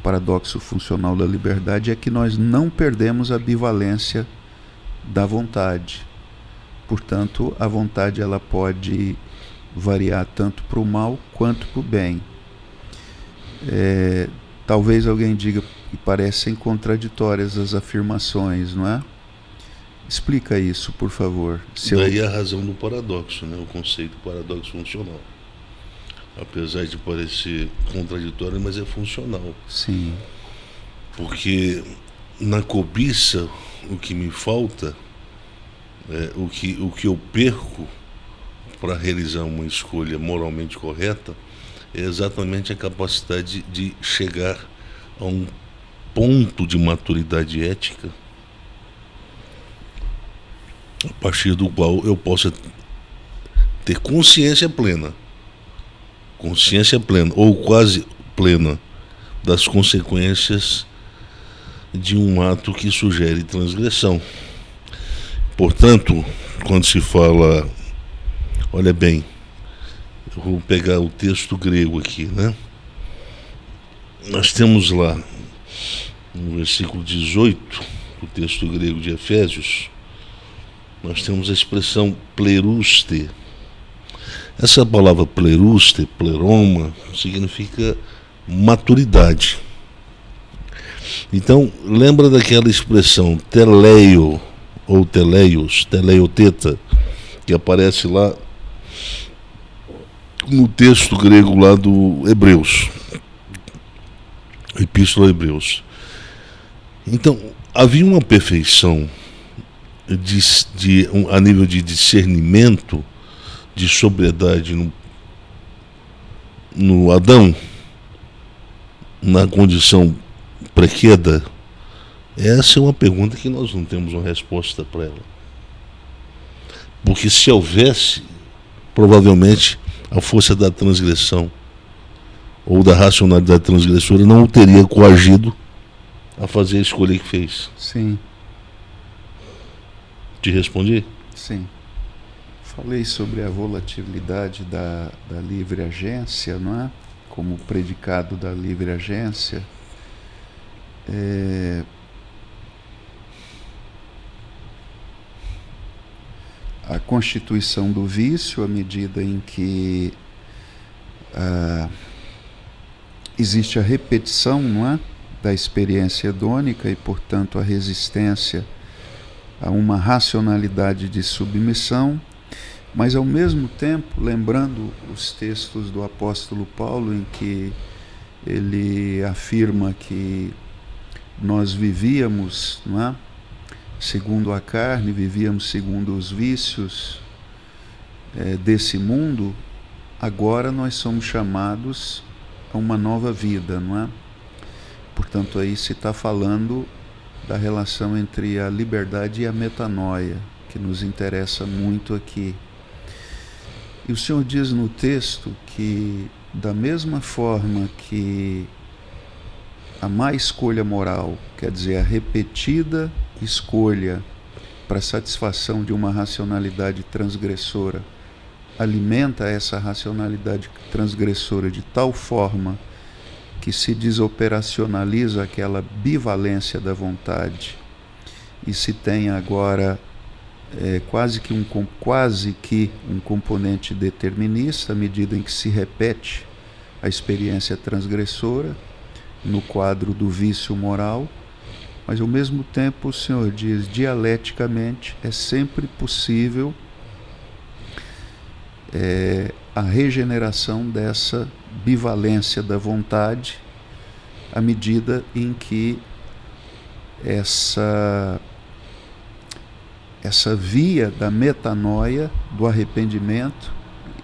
paradoxo funcional da liberdade, é que nós não perdemos a bivalência da vontade. Portanto, a vontade ela pode variar tanto para o mal quanto para o bem. Talvez alguém diga que parecem contraditórias as afirmações, não é? Explica isso, por favor. Daí a razão do paradoxo, né? O conceito paradoxo funcional. Apesar de parecer contraditório, mas é funcional. Sim. Porque na cobiça, o que me falta, o que eu perco para realizar uma escolha moralmente correta, é exatamente a capacidade de chegar a um ponto de maturidade ética a partir do qual eu possa ter consciência plena ou quase plena das consequências de um ato que sugere transgressão. Portanto, quando se fala, olha bem, eu vou pegar o texto grego aqui, né? Nós temos lá no versículo 18 do texto grego de Efésios, nós temos a expressão pleruste. Essa palavra pleruste, pleroma, significa maturidade. Então, lembra daquela expressão teleio ou teleios, teleoteta, que aparece lá no texto grego lá do Hebreus, Epístola a Hebreus. Então, havia uma perfeição a nível de discernimento, de sobriedade no Adão, na condição prequeda. Essa é uma pergunta que nós não temos uma resposta para ela. Porque se houvesse, provavelmente a força da transgressão ou da racionalidade transgressora não o teria coagido a fazer a escolha que fez. Sim. Te respondi? Sim. Falei sobre a volatilidade da livre agência, não é? Como predicado da livre agência. A constituição do vício, à medida em que existe a repetição, não é? Da experiência hedônica e, portanto, a resistência a uma racionalidade de submissão, mas ao mesmo tempo, lembrando os textos do apóstolo Paulo, em que ele afirma que nós vivíamos, não é? Segundo a carne, vivíamos segundo os vícios desse mundo, agora nós somos chamados a uma nova vida, não é? Portanto, aí se está falando da relação entre a liberdade e a metanoia, que nos interessa muito aqui. E o Senhor diz no texto que, da mesma forma que a má escolha moral, quer dizer, a repetida escolha para satisfação de uma racionalidade transgressora, alimenta essa racionalidade transgressora de tal forma que se desoperacionaliza aquela bivalência da vontade e se tem agora quase que um componente determinista, à medida em que se repete a experiência transgressora no quadro do vício moral, mas ao mesmo tempo o Senhor diz, dialeticamente, é sempre possível a regeneração dessa bivalência da vontade, à medida em que essa via da metanoia, do arrependimento,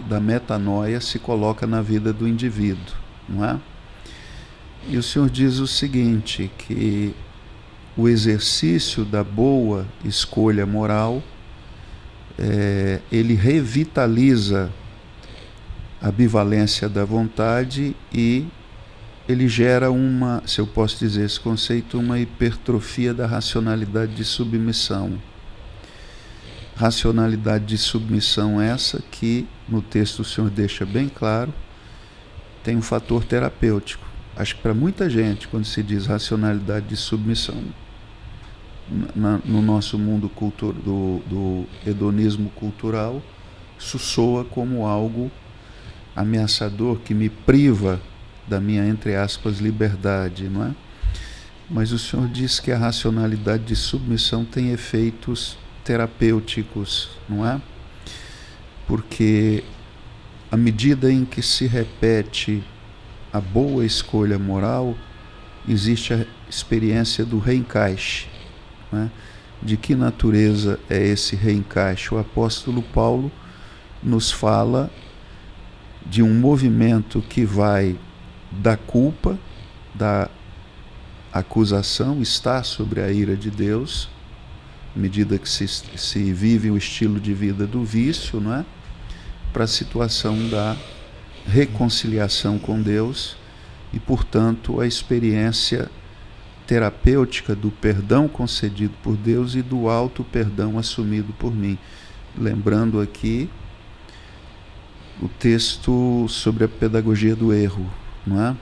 da metanoia se coloca na vida do indivíduo, não é? E o Senhor diz o seguinte, que o exercício da boa escolha moral, ele revitaliza a bivalência da vontade e ele gera uma, se eu posso dizer esse conceito, uma hipertrofia da racionalidade de submissão. Racionalidade de submissão essa que, no texto o Senhor deixa bem claro, tem um fator terapêutico. Acho que para muita gente, quando se diz racionalidade de submissão, no nosso mundo do hedonismo cultural, isso soa como algo ameaçador, que me priva da minha, entre aspas, liberdade, não é? Mas o Senhor diz que a racionalidade de submissão tem efeitos terapêuticos, não é? Porque à medida em que se repete a boa escolha moral, existe a experiência do reencaixe, né? De que natureza é esse reencaixe? O apóstolo Paulo nos fala de um movimento que vai da culpa, da acusação, está sobre a ira de Deus, à medida que se vive o estilo de vida do vício, não é? Para a situação da reconciliação com Deus e, portanto, a experiência terapêutica do perdão concedido por Deus e do auto-perdão assumido por mim. Lembrando aqui o texto sobre a pedagogia do erro, não é?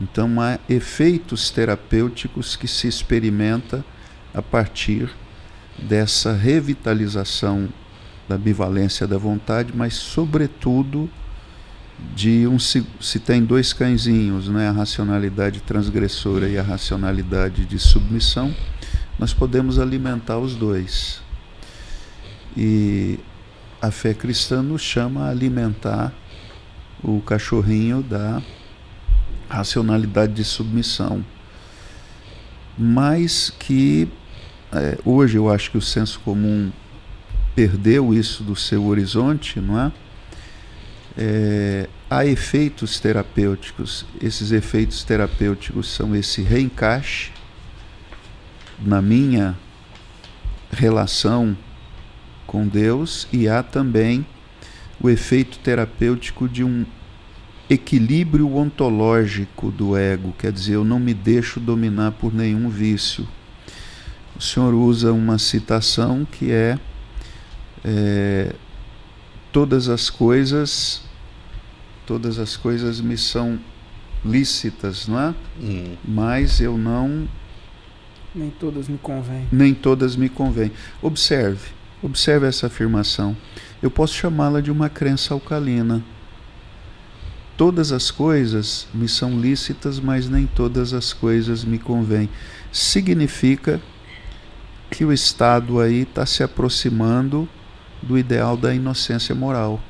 Então há efeitos terapêuticos que se experimenta a partir dessa revitalização da ambivalência da vontade, mas sobretudo de se tem dois cãezinhos, né, a racionalidade transgressora e a racionalidade de submissão, nós podemos alimentar os dois. E a fé cristã nos chama a alimentar o cachorrinho da racionalidade de submissão. Mas que hoje eu acho que o senso comum perdeu isso do seu horizonte, não é? Há efeitos terapêuticos. Esses efeitos terapêuticos são esse reencaixe na minha relação com Deus, e há também o efeito terapêutico de um equilíbrio ontológico do ego, quer dizer, eu não me deixo dominar por nenhum vício. O senhor usa uma citação que todas as coisas me são lícitas, não é? Mas eu não... Nem todas me convêm. Nem todas me convêm. Observe essa afirmação. Eu posso chamá-la de uma crença alcalina. Todas as coisas me são lícitas, mas nem todas as coisas me convêm. Significa que o estado aí está se aproximando do ideal da inocência moral.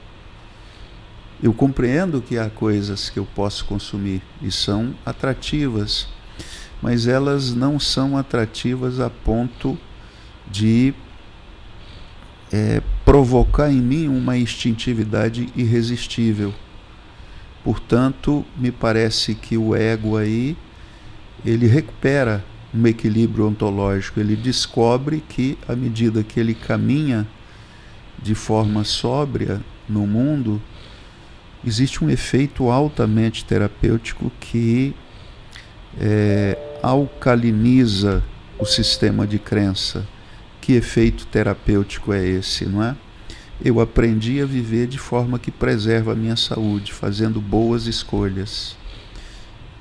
Eu compreendo que há coisas que eu posso consumir e são atrativas, mas elas não são atrativas a ponto de provocar em mim uma instintividade irresistível. Portanto, me parece que o ego aí, ele recupera um equilíbrio ontológico, ele descobre que, à medida que ele caminha de forma sóbria no mundo, existe um efeito altamente terapêutico que alcaliniza o sistema de crença. Que efeito terapêutico é esse, não é? Eu aprendi a viver de forma que preserva a minha saúde, fazendo boas escolhas.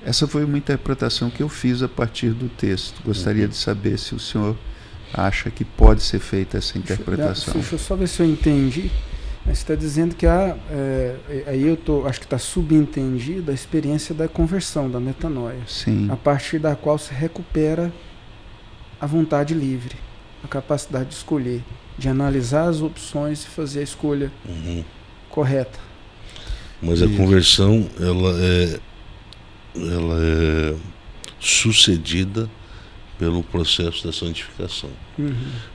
Essa foi uma interpretação que eu fiz a partir do texto. Gostaria de saber se o senhor acha que pode ser feita essa interpretação. Deixa eu só ver se eu entendi. Você está dizendo que aí acho que está subentendida a experiência da conversão, da metanoia. Sim. A partir da qual se recupera a vontade livre, a capacidade de escolher, de analisar as opções e fazer a escolha correta. Mas a conversão, ela é sucedida pelo processo da santificação.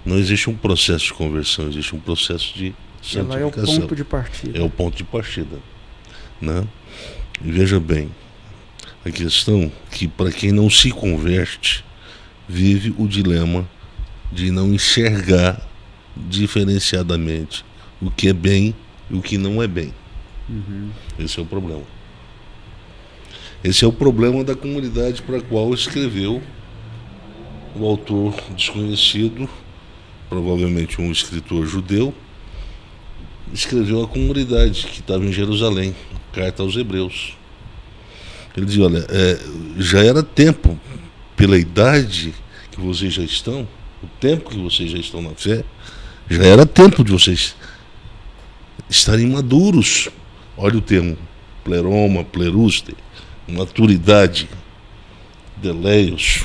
Não existe um processo de conversão, existe um processo de santificação. Ela é o ponto de partida. É o ponto de partida, né? E veja bem, a questão que para quem não se converte, vive o dilema de não enxergar diferenciadamente o que é bem e o que não é bem. Esse é o problema. Esse é o problema da comunidade para a qual escreveu o autor desconhecido, provavelmente um escritor judeu, escreveu a comunidade que estava em Jerusalém, carta aos Hebreus. Ele diz, olha, já era tempo, pela idade que vocês já estão, o tempo que vocês já estão na fé, já era tempo de vocês estarem maduros. Olha o termo, pleroma, pleruste, maturidade, deleios,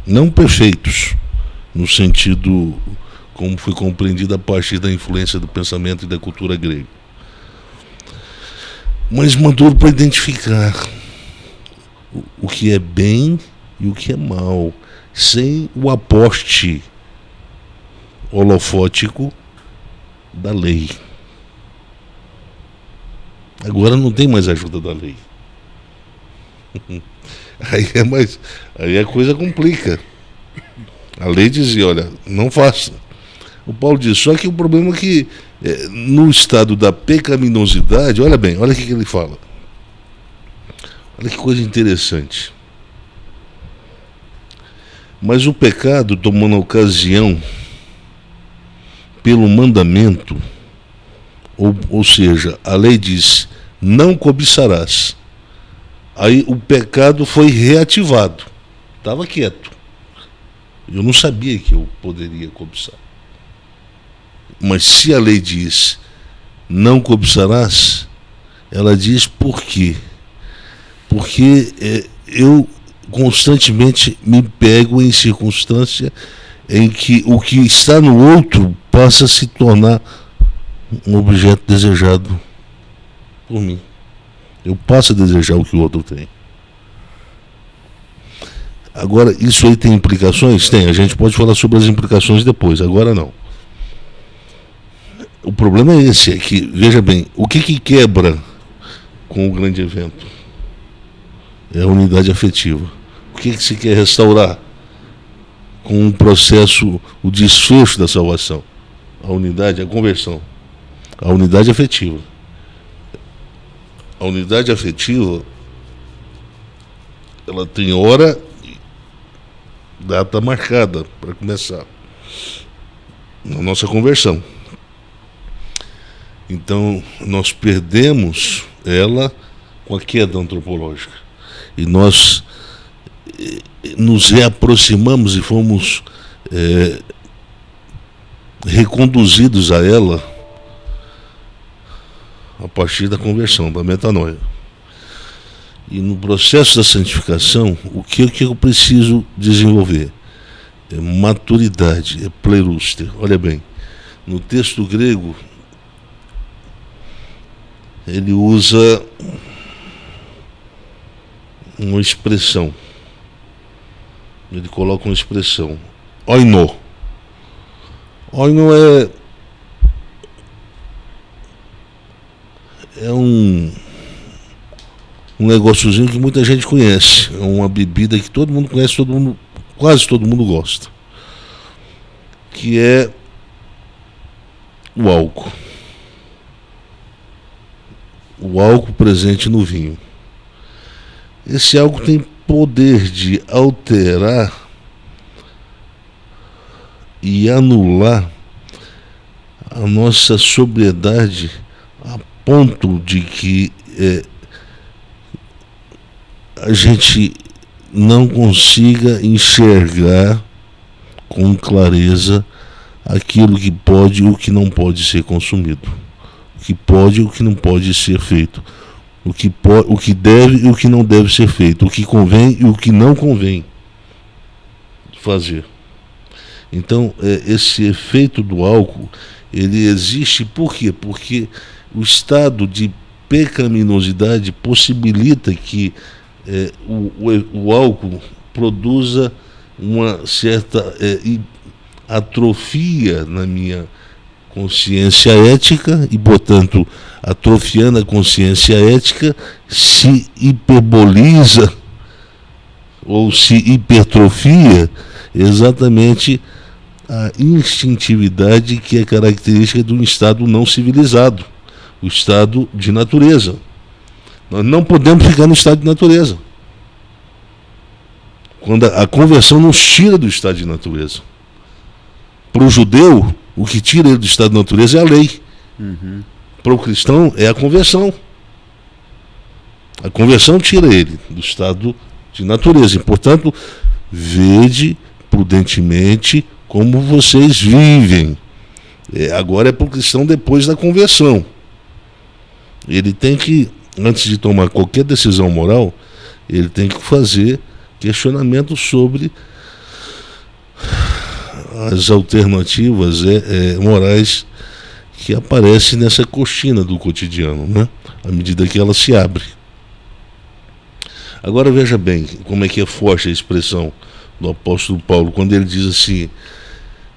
não perfeitos, no sentido como foi compreendida a partir da influência do pensamento e da cultura grega. Mas maduro para identificar o que é bem e o que é mal, sem o aposte holofótico da lei. Agora não tem mais ajuda da lei. Aí a coisa complica. A lei dizia, olha, não faça. O Paulo diz, só que o problema é que no estado da pecaminosidade, olha bem, olha o que ele fala. Olha que coisa interessante. Mas o pecado, tomando ocasião pelo mandamento, ou seja, a lei diz, não cobiçarás. Aí o pecado foi reativado. Estava quieto. Eu não sabia que eu poderia cobiçar. Mas se a lei diz, não cobiçarás, ela diz por quê? Porque eu constantemente me pego em circunstância em que o que está no outro passa a se tornar um objeto desejado por mim. Eu passo a desejar o que o outro tem. Agora, isso aí tem implicações? Tem, a gente pode falar sobre as implicações depois, agora não. O problema é esse, é que, veja bem, o que quebra com o grande evento? É a unidade afetiva. O que se quer restaurar com o processo, o desfecho da salvação? A unidade, a conversão. A unidade afetiva. A unidade afetiva, ela tem hora e data marcada para começar na nossa conversão. Então, nós perdemos ela com a queda antropológica. E nós nos reaproximamos e fomos reconduzidos a ela a partir da conversão, da metanoia. E no processo da santificação, o que eu preciso desenvolver? É maturidade, é plerúster. Olha bem, no texto grego, ele usa uma expressão. Ele coloca uma expressão. Oino. Oino é um negóciozinho que muita gente conhece. É uma bebida que todo mundo conhece, quase todo mundo gosta. Que é o álcool. O álcool presente no vinho. Esse álcool tem poder de alterar e anular a nossa sobriedade a ponto de que a gente não consiga enxergar com clareza aquilo que pode e o que não pode ser consumido, o que pode e o que não pode ser feito, o que deve e o que não deve ser feito, o que convém e o que não convém fazer. Então, esse efeito do álcool, ele existe por quê? Porque o estado de pecaminosidade possibilita que o álcool produza uma certa atrofia na minha consciência ética e, portanto, atrofiando a consciência ética, se hiperboliza ou se hipertrofia exatamente a instintividade que é característica de um estado não civilizado, o estado de natureza. Nós não podemos ficar no estado de natureza. Quando a conversão nos tira do estado de natureza. Para o judeu, o que tira ele do estado de natureza é a lei. Uhum. Para o cristão, é a conversão. A conversão tira ele do estado de natureza. E, portanto, vede prudentemente como vocês vivem. Agora é para o cristão depois da conversão. Ele tem que, antes de tomar qualquer decisão moral, ele tem que fazer questionamento sobre as alternativas morais que aparecem nessa cortina do cotidiano, né? À medida que ela se abre. Agora veja bem como é que é forte a expressão do apóstolo Paulo, quando ele diz assim,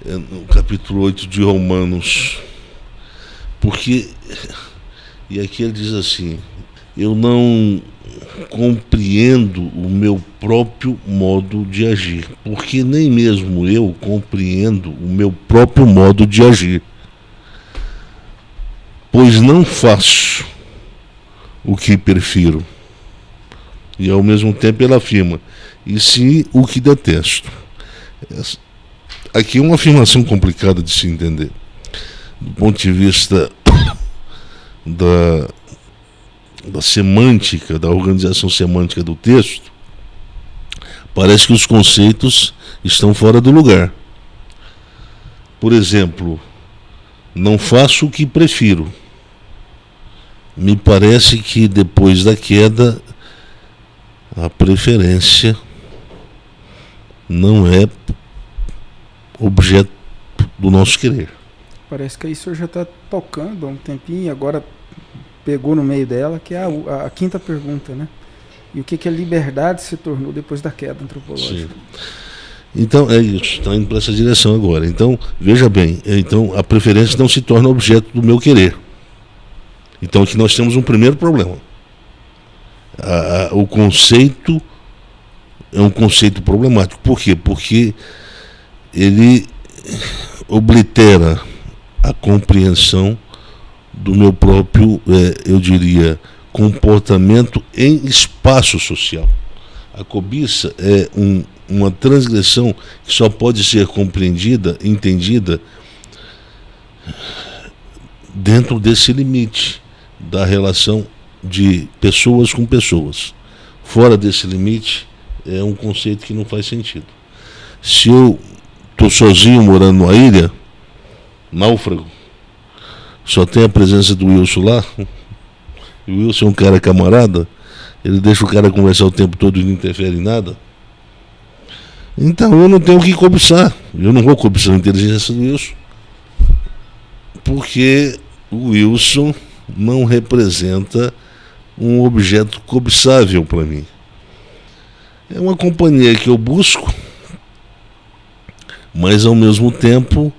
no capítulo 8 de Romanos, e aqui ele diz assim: eu não compreendo o meu próprio modo de agir, porque nem mesmo eu compreendo o meu próprio modo de agir, pois não faço o que prefiro, e ao mesmo tempo ele afirma, e sim o que detesto. Aqui é uma afirmação complicada de se entender, do ponto de vista da semântica, da organização semântica do texto. Parece que os conceitos estão fora do lugar. Por exemplo, não faço o que prefiro. Me parece que depois da queda, a preferência não é objeto do nosso querer. Parece que aí o senhor já está tocando há um tempinho e agora pegou no meio dela, que é a quinta pergunta, né? E o que a liberdade se tornou depois da queda antropológica? Sim. Então, é isso, está indo para essa direção agora. Então, veja bem, então a preferência não se torna objeto do meu querer. Então aqui nós temos um primeiro problema. O conceito é um conceito problemático. Por quê? Porque ele oblitera a compreensão do meu próprio, eu diria, comportamento em espaço social. A cobiça é uma transgressão que só pode ser compreendida, entendida dentro desse limite da relação de pessoas com pessoas. Fora desse limite é um conceito que não faz sentido. Se eu estou sozinho morando numa ilha, náufrago, só tem a presença do Wilson lá, e o Wilson é um cara camarada, ele deixa o cara conversar o tempo todo e não interfere em nada, então eu não tenho o que cobiçar. Eu não vou cobiçar a inteligência do Wilson, porque o Wilson não representa um objeto cobiçável para mim. É uma companhia que eu busco, mas ao mesmo tempo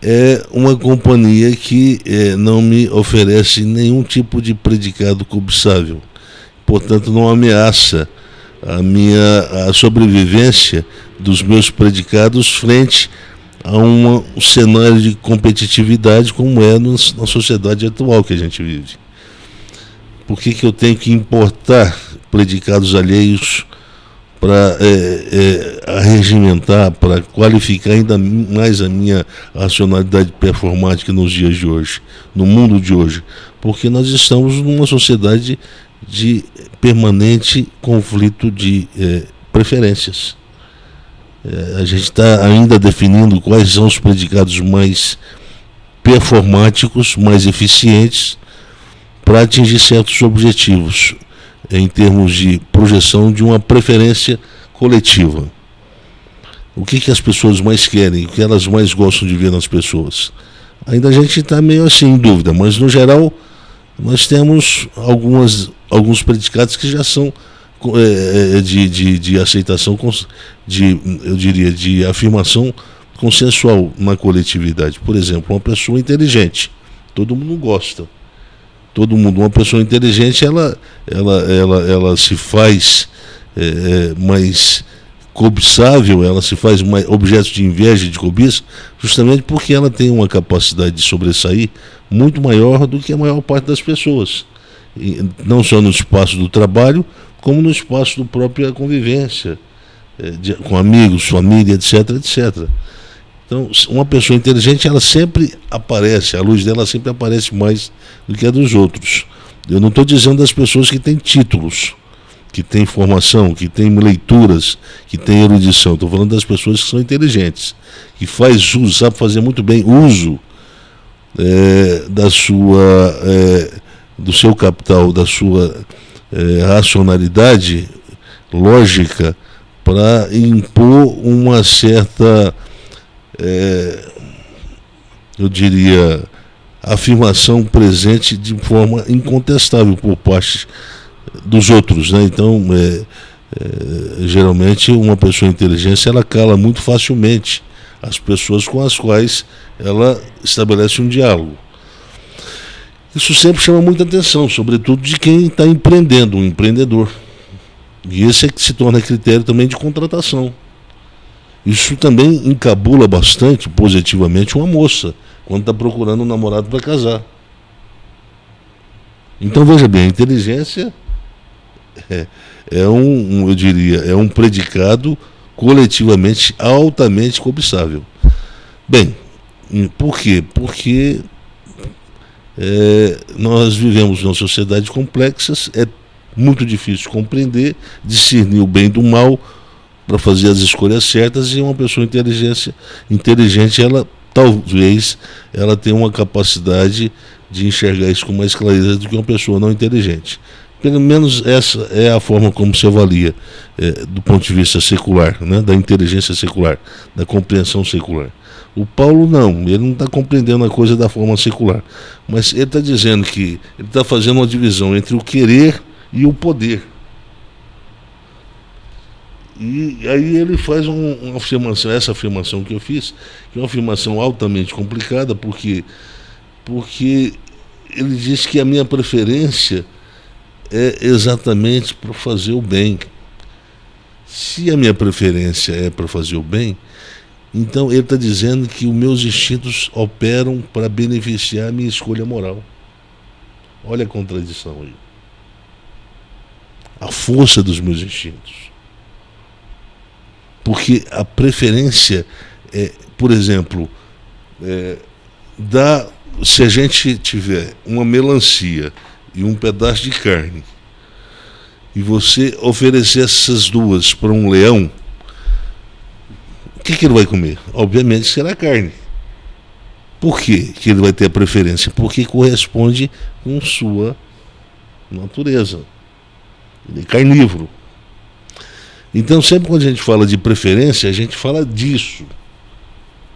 é uma companhia que não me oferece nenhum tipo de predicado cobiçável. Portanto, não ameaça a sobrevivência dos meus predicados frente a um cenário de competitividade como é na sociedade atual que a gente vive. Por que eu tenho que importar predicados alheios para arregimentar, para qualificar ainda mais a minha racionalidade performática nos dias de hoje, no mundo de hoje? Porque nós estamos numa sociedade de permanente conflito de preferências. A gente está ainda definindo quais são os predicados mais performáticos, mais eficientes para atingir certos objetivos em termos de projeção de uma preferência coletiva. O que as pessoas mais querem, o que elas mais gostam de ver nas pessoas? Ainda a gente está meio assim em dúvida, mas no geral nós temos alguns predicados que já são de aceitação, eu diria, de afirmação consensual na coletividade. Por exemplo, uma pessoa inteligente, todo mundo gosta. Uma pessoa inteligente, ela se faz mais cobiçável, ela se faz mais objeto de inveja e de cobiça, justamente porque ela tem uma capacidade de sobressair muito maior do que a maior parte das pessoas. E não só no espaço do trabalho, como no espaço da própria convivência, com amigos, família, etc, etc. Então, uma pessoa inteligente, ela sempre aparece, a luz dela sempre aparece mais do que a dos outros. Eu não estou dizendo das pessoas que têm títulos, que têm formação, que têm leituras, que têm erudição. Estou falando das pessoas que são inteligentes, que faz uso, sabe fazer muito bem uso do seu capital, da sua racionalidade lógica para impor uma certa eu diria, afirmação presente de forma incontestável por parte dos outros, né? Então, geralmente uma pessoa inteligente, ela cala muito facilmente as pessoas com as quais ela estabelece um diálogo. Isso sempre chama muita atenção, sobretudo de quem está empreendendo, um empreendedor. E esse é que se torna critério também de contratação. Isso também encabula bastante positivamente uma moça quando está procurando um namorado para casar. Então veja bem, a inteligência eu diria, é um predicado coletivamente altamente cobiçável. Bem, por quê? Porque nós vivemos numa sociedade complexa, é muito difícil compreender, discernir o bem do mal para fazer as escolhas certas, e uma pessoa inteligente, ela talvez ela tenha uma capacidade de enxergar isso com mais clareza do que uma pessoa não inteligente. Pelo menos essa é a forma como se avalia do ponto de vista secular, né, da inteligência secular, da compreensão secular. O Paulo não, ele não está compreendendo a coisa da forma secular, mas ele está dizendo que ele está fazendo uma divisão entre o querer e o poder. E aí ele faz uma afirmação, essa afirmação que eu fiz, que é uma afirmação altamente complicada, porque ele diz que a minha preferência é exatamente para fazer o bem. Se a minha preferência é para fazer o bem, então ele está dizendo que os meus instintos operam para beneficiar a minha escolha moral. Olha a contradição aí. A força dos meus instintos. Porque a preferência por exemplo, se a gente tiver uma melancia e um pedaço de carne, e você oferecer essas duas para um leão, o que ele vai comer? Obviamente será carne. Por que ele vai ter a preferência? Porque corresponde com sua natureza. Ele é carnívoro. Então, sempre quando a gente fala de preferência, a gente fala disso.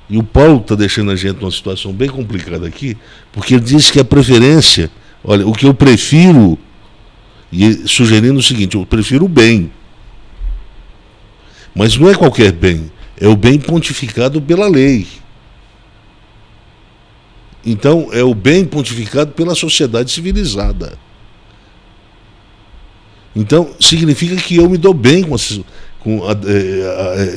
E o Paulo está deixando a gente numa situação bem complicada aqui, porque ele diz que a preferência, olha, o que eu prefiro, e sugerindo o seguinte, eu prefiro o bem. Mas não é qualquer bem, é o bem pontificado pela lei. Então, é o bem pontificado pela sociedade civilizada. Então, significa que eu me dou bem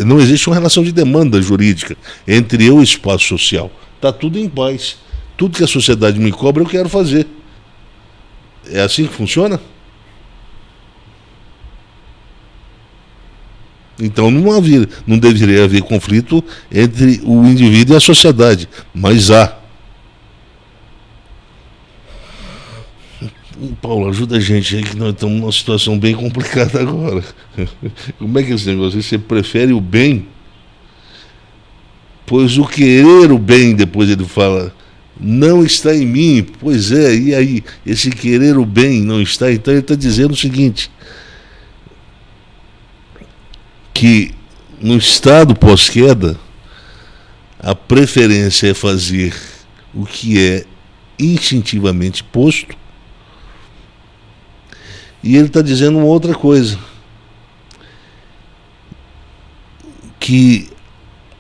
não existe uma relação de demanda jurídica entre eu e o espaço social. Está tudo em paz. Tudo que a sociedade me cobra, eu quero fazer. É assim que funciona? Então não deveria haver conflito entre o indivíduo e a sociedade, mas há. Paulo, ajuda a gente aí, que nós estamos numa situação bem complicada agora. Como é que é esse negócio? Você prefere o bem? Pois o querer o bem, depois ele fala, não está em mim. Pois é, e aí? Esse querer o bem não está? Então ele está dizendo o seguinte, que no estado pós-queda, a preferência é fazer o que é instintivamente posto. E ele está dizendo uma outra coisa, que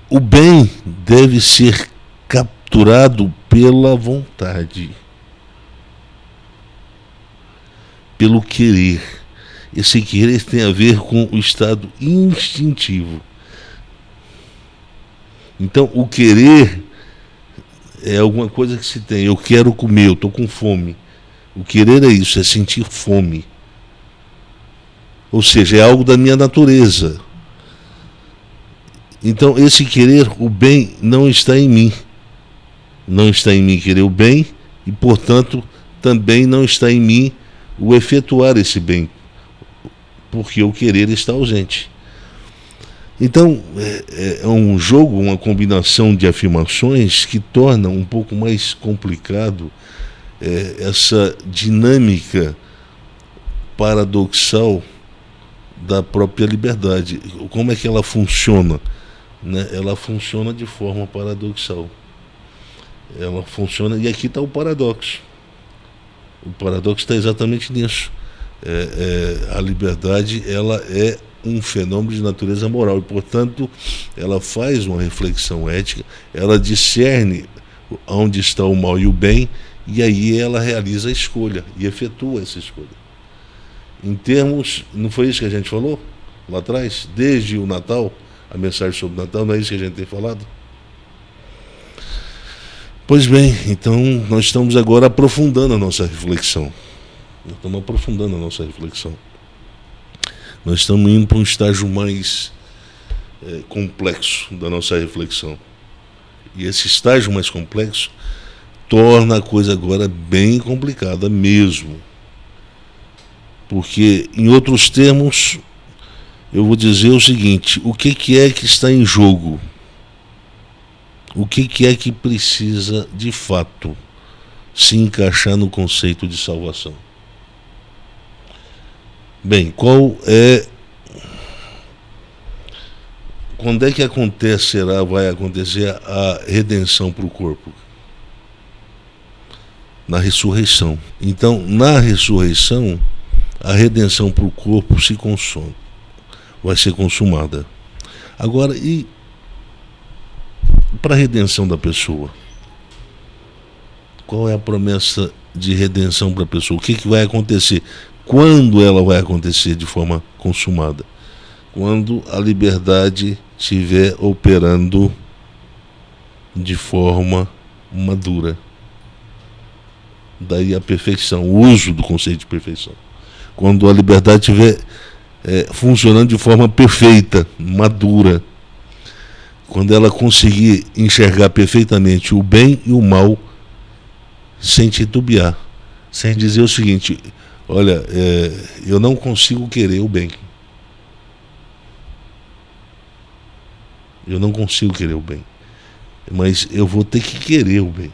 o bem deve ser capturado pela vontade, pelo querer. Esse querer tem a ver com o estado instintivo. Então, o querer é alguma coisa que se tem. Eu quero comer, eu estou com fome. O querer é isso, é sentir fome. Ou seja, é algo da minha natureza. Então, esse querer, o bem, não está em mim. Não está em mim querer o bem, e, portanto, também não está em mim o efetuar esse bem, porque o querer está ausente. Então, é um jogo, uma combinação de afirmações que torna um pouco mais complicado essa dinâmica paradoxal da própria liberdade. Como é que ela funciona? né, ela funciona de forma paradoxal. Ela funciona, e aqui está o paradoxo. O paradoxo está exatamente nisso. A liberdade, ela é um fenômeno de natureza moral e, portanto, ela faz uma reflexão ética, ela discerne onde está o mal e o bem, e aí ela realiza a escolha e efetua essa escolha. Em termos, não foi isso que a gente falou lá atrás? Desde o Natal, a mensagem sobre o Natal, não é isso que a gente tem falado? Pois bem, então nós estamos agora aprofundando a nossa reflexão. Nós estamos indo para um estágio mais complexo da nossa reflexão. E esse estágio mais complexo torna a coisa agora bem complicada mesmo. Porque, em outros termos, eu vou dizer o seguinte: o que é que está em jogo? O que é que precisa, de fato, se encaixar no conceito de salvação? Bem, quando é que vai acontecer a redenção para o corpo? Na ressurreição. Então, na ressurreição, a redenção para o corpo vai ser consumada. Agora, e para a redenção da pessoa? Qual é a promessa de redenção para a pessoa? O que vai acontecer? Quando ela vai acontecer de forma consumada? Quando a liberdade estiver operando de forma madura. Daí a perfeição, o uso do conceito de perfeição. Quando a liberdade estiver funcionando de forma perfeita, madura. Quando ela conseguir enxergar perfeitamente o bem e o mal sem titubear, sem dizer o seguinte: olha, eu não consigo querer o bem. Eu não consigo querer o bem. Mas eu vou ter que querer o bem.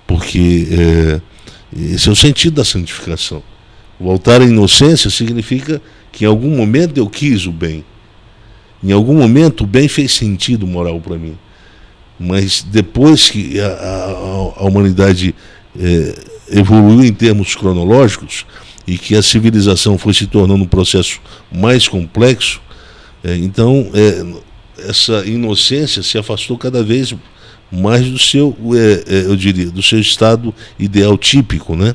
Porque esse é o sentido da santificação. Voltar à inocência significa que em algum momento eu quis o bem. Em algum momento o bem fez sentido moral para mim. Mas depois que a humanidade evoluiu em termos cronológicos e que a civilização foi se tornando um processo mais complexo, então essa inocência se afastou cada vez mais do seu, eu diria, do seu estado ideal típico, né?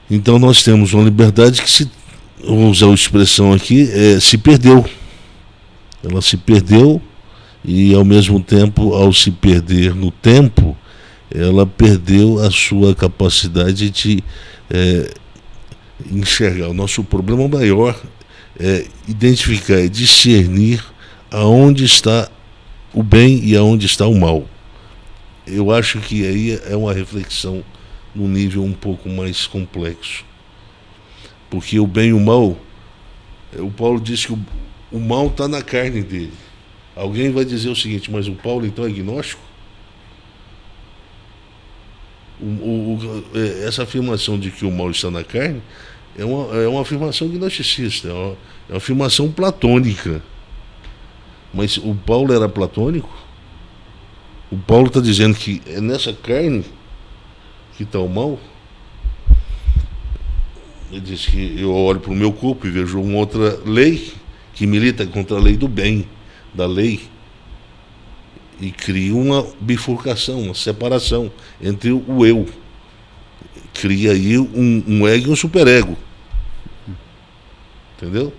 Então nós temos uma liberdade que, vou usar a expressão aqui, se perdeu. Ela se perdeu e, ao mesmo tempo, ao se perder no tempo, ela perdeu a sua capacidade de enxergar. O nosso problema maior é identificar, é discernir aonde está o bem e aonde está o mal. Eu acho que aí é uma reflexão num nível um pouco mais complexo. Porque o bem e o mal, o Paulo diz que o mal está na carne dele. Alguém vai dizer o seguinte: mas o Paulo então é agnóstico? Essa afirmação de que o mal está na carne é uma afirmação gnosticista, é uma afirmação platônica. Mas o Paulo era platônico? O Paulo está dizendo que é nessa carne que está o mal? Ele diz que eu olho para o meu corpo e vejo uma outra lei que milita contra a lei do bem, da lei, e cria uma bifurcação, uma separação entre o eu. Cria aí um ego e um superego. Entendeu?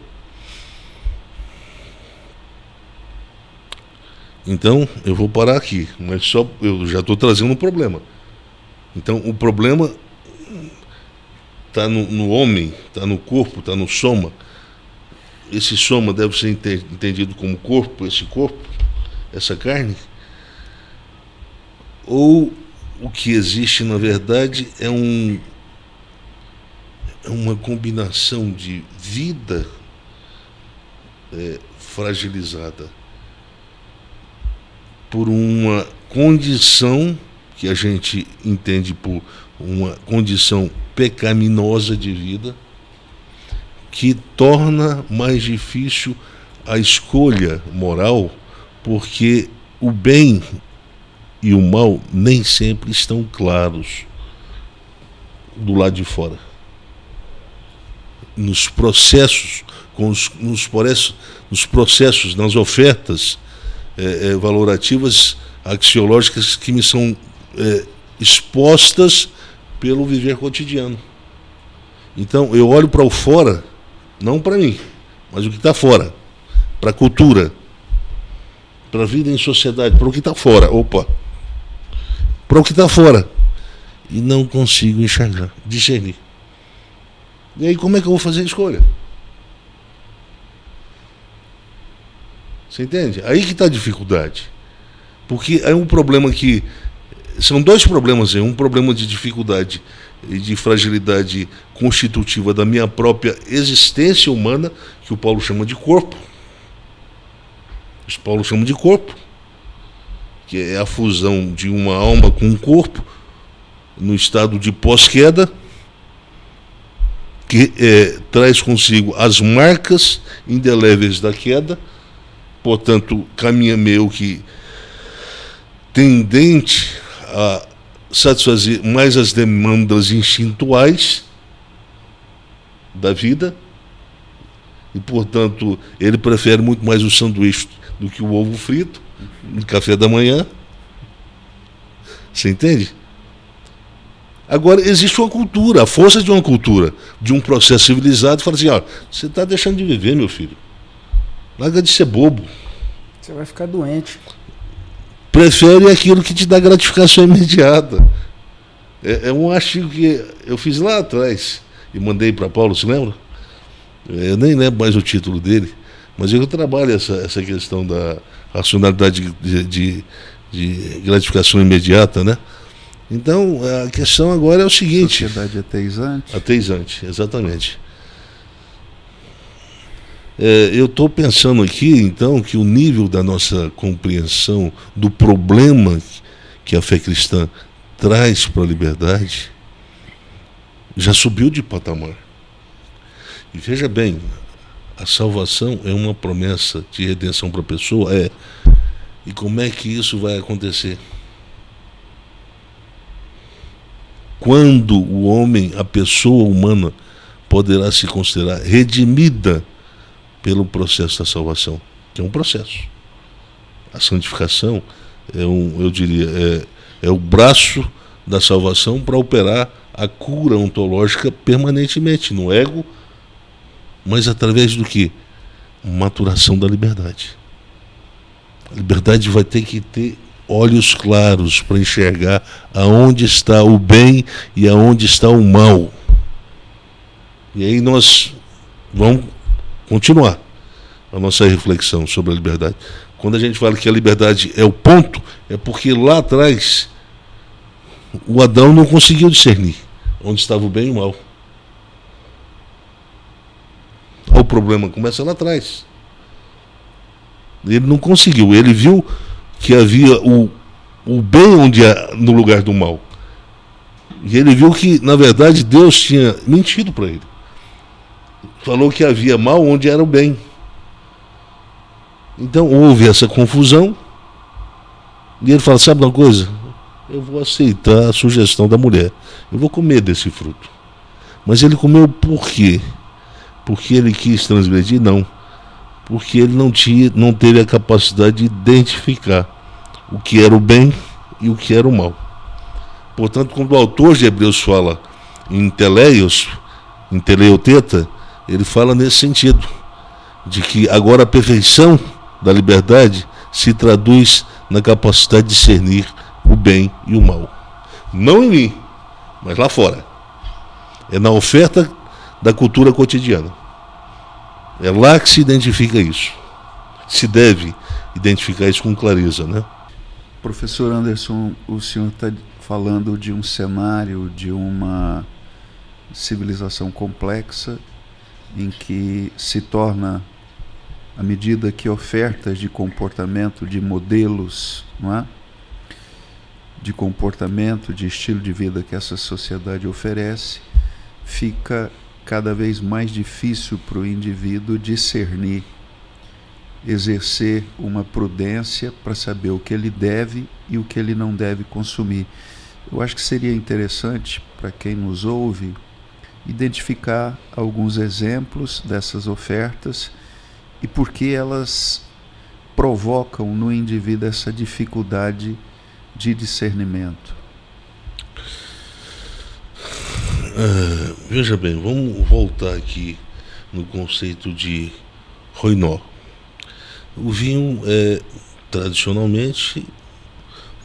Então, eu vou parar aqui, mas eu já estou trazendo um problema. Então, o problema está no homem, está no corpo, está no soma. Esse soma deve ser entendido como corpo, esse corpo, essa carne. Ou o que existe, na verdade, é uma combinação de vida fragilizada por uma condição que a gente entende por uma condição pecaminosa de vida, que torna mais difícil a escolha moral, porque o bem e o mal nem sempre estão claros do lado de fora. Nos processos, nos processos, nas ofertas valorativas, axiológicas que me são expostas pelo viver cotidiano. Então, eu olho para o fora, não para mim, mas o que está fora, para a cultura, para a vida em sociedade, para o que está fora. Para o que está fora. E não consigo enxergar, discernir. E aí, como é que eu vou fazer a escolha? Você entende? Aí que está a dificuldade. Porque é um problema que... São dois problemas aí. Um problema de dificuldade e de fragilidade constitutiva da minha própria existência humana, que o Paulo chama de corpo. Paulo chama de corpo, que é a fusão de uma alma com um corpo, no estado de pós-queda, que traz consigo as marcas indeléveis da queda, portanto, caminha meio que tendente a satisfazer mais as demandas instintuais da vida, e, portanto, ele prefere muito mais o sanduíche do que o ovo frito no café da manhã. Você entende? Agora, existe uma cultura, a força de uma cultura, de um processo civilizado, que fala assim, você está deixando de viver, meu filho. Larga de ser bobo. Você vai ficar doente. Prefere aquilo que te dá gratificação imediata. É um artigo que eu fiz lá atrás e mandei para Paulo, se lembra? Eu nem lembro mais o título dele, mas eu trabalho essa questão da racionalidade de gratificação imediata, né? Então, a questão agora é o seguinte... Sociedade ateizante? Ateizante, exatamente. Eu estou pensando aqui, então, que o nível da nossa compreensão do problema que a fé cristã traz para a liberdade já subiu de patamar. E veja bem, a salvação é uma promessa de redenção para a pessoa, e como é que isso vai acontecer? Quando o homem, a pessoa humana, poderá se considerar redimida pelo processo da salvação, que é um processo. A santificação eu diria, é o braço da salvação para operar a cura ontológica permanentemente no ego, mas através do que? Maturação da liberdade. A liberdade vai ter que ter olhos claros para enxergar aonde está o bem e aonde está o mal. E aí nós vamos continuar a nossa reflexão sobre a liberdade. Quando a gente fala que a liberdade é o ponto, é porque lá atrás o Adão não conseguiu discernir onde estava o bem e o mal. O problema começa lá atrás. Ele não conseguiu. Ele viu que havia o bem no lugar do mal. E ele viu que, na verdade, Deus tinha mentido para ele. Falou que havia mal onde era o bem. Então houve essa confusão. E ele fala, sabe uma coisa? Eu vou aceitar a sugestão da mulher. Eu vou comer desse fruto. Mas ele comeu por quê? Porque ele quis transgredir? Não. Porque ele não teve a capacidade de identificar o que era o bem e o que era o mal. Portanto, quando o autor de Hebreus fala em teleoteta, ele fala nesse sentido, de que agora a perfeição da liberdade se traduz na capacidade de discernir o bem e o mal. Não em mim, mas lá fora. É na oferta da cultura cotidiana. É lá que se identifica isso. Se deve identificar isso com clareza, né? Professor Anderson, o senhor está falando de um cenário, de uma civilização complexa, em que se torna, à medida que ofertas de comportamento, de modelos, não é? De comportamento, de estilo de vida que essa sociedade oferece, fica cada vez mais difícil para o indivíduo discernir exercer uma prudência para saber o que ele deve e o que ele não deve consumir. Eu acho que seria interessante para quem nos ouve identificar alguns exemplos dessas ofertas e por que elas provocam no indivíduo essa dificuldade de discernimento. Veja bem, vamos voltar aqui no conceito de Roinó. O vinho é tradicionalmente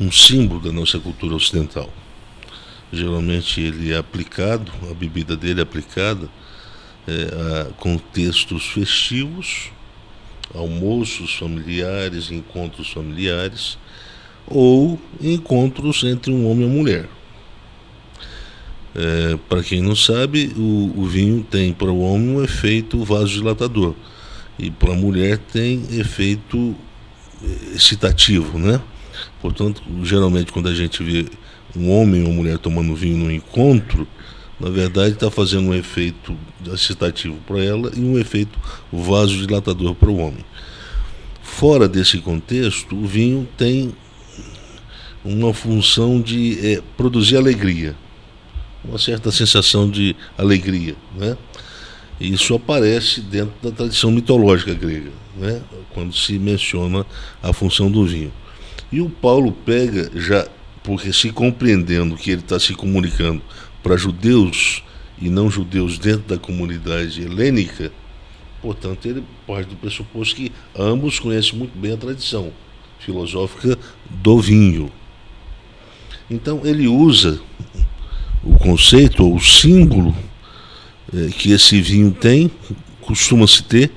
um símbolo da nossa cultura ocidental. Geralmente ele é aplicado, a bebida dele é aplicada a contextos festivos, almoços familiares, encontros familiares ou encontros entre um homem e uma mulher. Para quem não sabe, o vinho tem para o homem um efeito vasodilatador e para a mulher tem efeito excitativo, né? Portanto, geralmente quando a gente vê um homem ou uma mulher tomando vinho num encontro, na verdade está fazendo um efeito excitativo para ela e um efeito vasodilatador para o homem. Fora desse contexto, o vinho tem uma função de produzir alegria, uma certa sensação de alegria, né? Isso aparece dentro da tradição mitológica grega, né? Quando se menciona a função do vinho. E o Paulo pega, já porque se compreendendo que ele está se comunicando para judeus e não judeus dentro da comunidade helênica, portanto ele parte do pressuposto que ambos conhecem muito bem a tradição filosófica do vinho. Então ele usa o conceito ou o símbolo que esse vinho tem, costuma-se ter,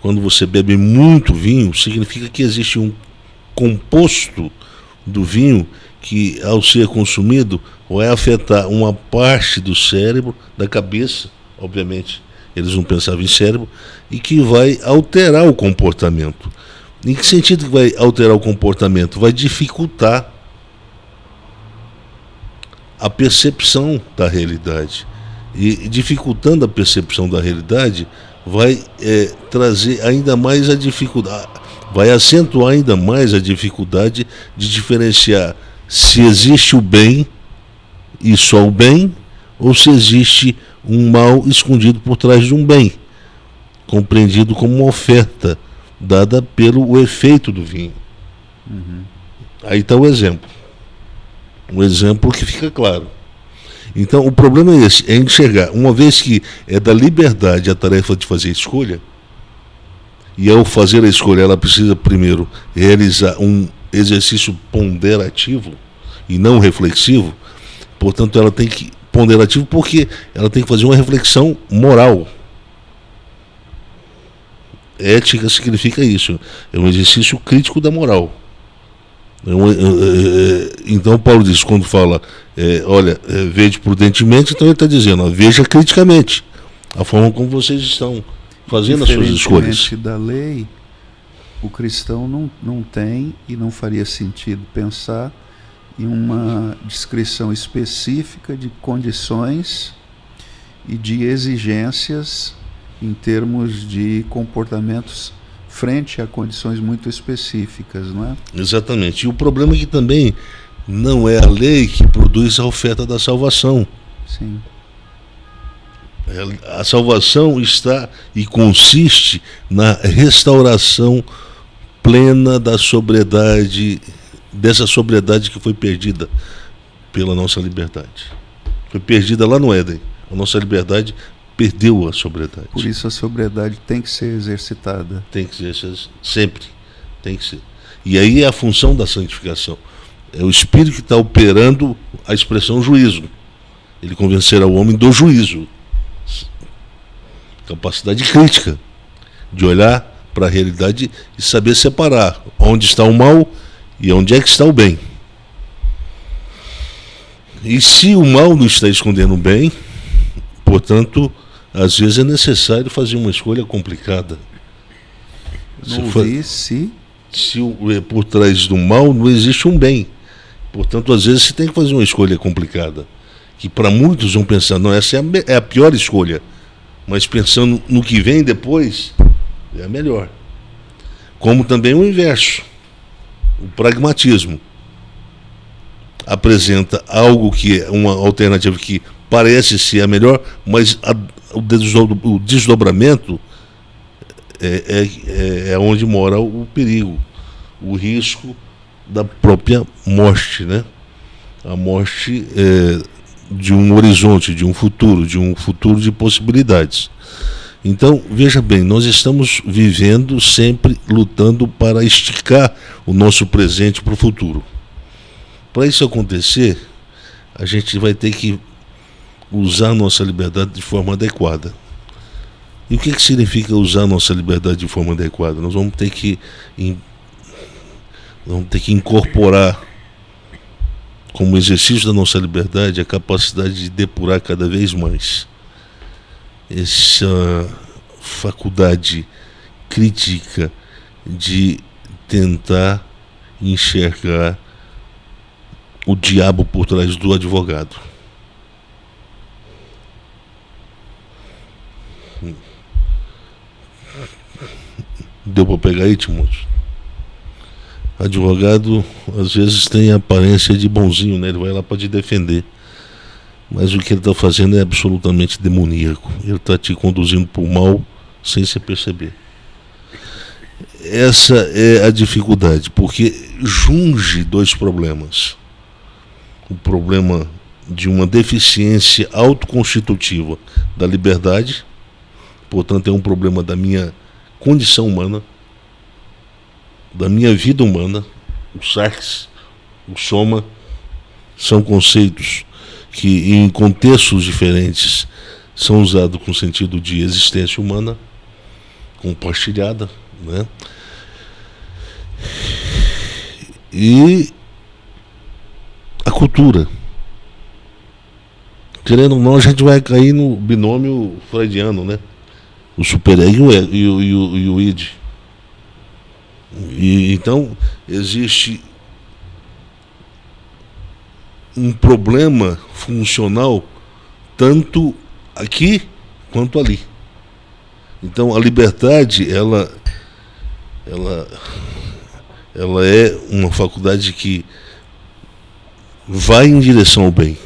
quando você bebe muito vinho, significa que existe um composto do vinho que, ao ser consumido, vai afetar uma parte do cérebro, da cabeça, obviamente, eles não pensavam em cérebro, e que vai alterar o comportamento. Em que sentido que vai alterar o comportamento? Vai dificultar a percepção da realidade. E dificultando a percepção da realidade, vai trazer ainda mais a dificuldade, vai acentuar ainda mais a dificuldade de diferenciar se existe o bem e só o bem, ou se existe um mal escondido por trás de um bem, compreendido como uma oferta dada pelo efeito do vinho. Uhum. Aí está o exemplo. Um exemplo que fica claro. Então o problema é esse, é enxergar, uma vez que é da liberdade a tarefa de fazer a escolha, e ao fazer a escolha ela precisa primeiro realizar um exercício ponderativo e não reflexivo, portanto ela tem que, ponderativo porque ela tem que fazer uma reflexão moral. Ética significa isso, é um exercício crítico da moral. Então Paulo diz, quando fala veja prudentemente, então ele está dizendo, veja criticamente a forma como vocês estão fazendo as suas escolhas. Diferentemente da lei, o cristão não tem e não faria sentido pensar em uma descrição específica de condições e de exigências em termos de comportamentos frente a condições muito específicas, não é? Exatamente. E o problema é que também não é a lei que produz a oferta da salvação. Sim. A salvação está e consiste na restauração plena da sobriedade, dessa sobriedade que foi perdida pela nossa liberdade. Foi perdida lá no Éden. A nossa liberdade perdeu a sobriedade. Por isso a sobriedade tem que ser exercitada. Tem que ser sempre. Tem que ser. E aí é a função da santificação. É o Espírito que está operando a expressão juízo. Ele convencerá o homem do juízo. Capacidade crítica de olhar para a realidade e saber separar onde está o mal e onde é que está o bem. E se o mal não está escondendo o bem, portanto, às vezes é necessário fazer uma escolha complicada. Se por trás do mal não existe um bem. Portanto, às vezes você tem que fazer uma escolha complicada. Que para muitos vão pensar, não, essa é a pior escolha. Mas pensando no que vem depois, é a melhor. Como também o inverso. O pragmatismo apresenta algo que é uma alternativa que parece ser a melhor, mas o desdobramento é onde mora o perigo, o risco da própria morte, né? A morte de um horizonte, de um futuro de possibilidades. Então, veja bem, nós estamos vivendo sempre lutando para esticar o nosso presente para o futuro. Para isso acontecer, a gente vai ter que usar a nossa liberdade de forma adequada. E o que significa usar a nossa liberdade de forma adequada? Nós vamos ter que incorporar como exercício da nossa liberdade a capacidade de depurar cada vez mais essa faculdade crítica de tentar enxergar o diabo por trás do advogado. Deu para pegar aí, Timóteo? Advogado às vezes tem a aparência de bonzinho, né? Ele vai lá para te defender, mas o que ele está fazendo é absolutamente demoníaco. Ele está te conduzindo para o mal sem se perceber. Essa é a dificuldade, porque junge dois problemas: o problema de uma deficiência autoconstitutiva da liberdade, portanto é um problema da minha condição humana, da minha vida humana. O sarx, o soma, são conceitos que em contextos diferentes são usados com sentido de existência humana compartilhada, né? E a cultura, querendo ou não, a gente vai cair no binômio freudiano, né? O superego e o id. E então existe um problema funcional tanto aqui quanto ali. Então a liberdade ela é uma faculdade que vai em direção ao bem,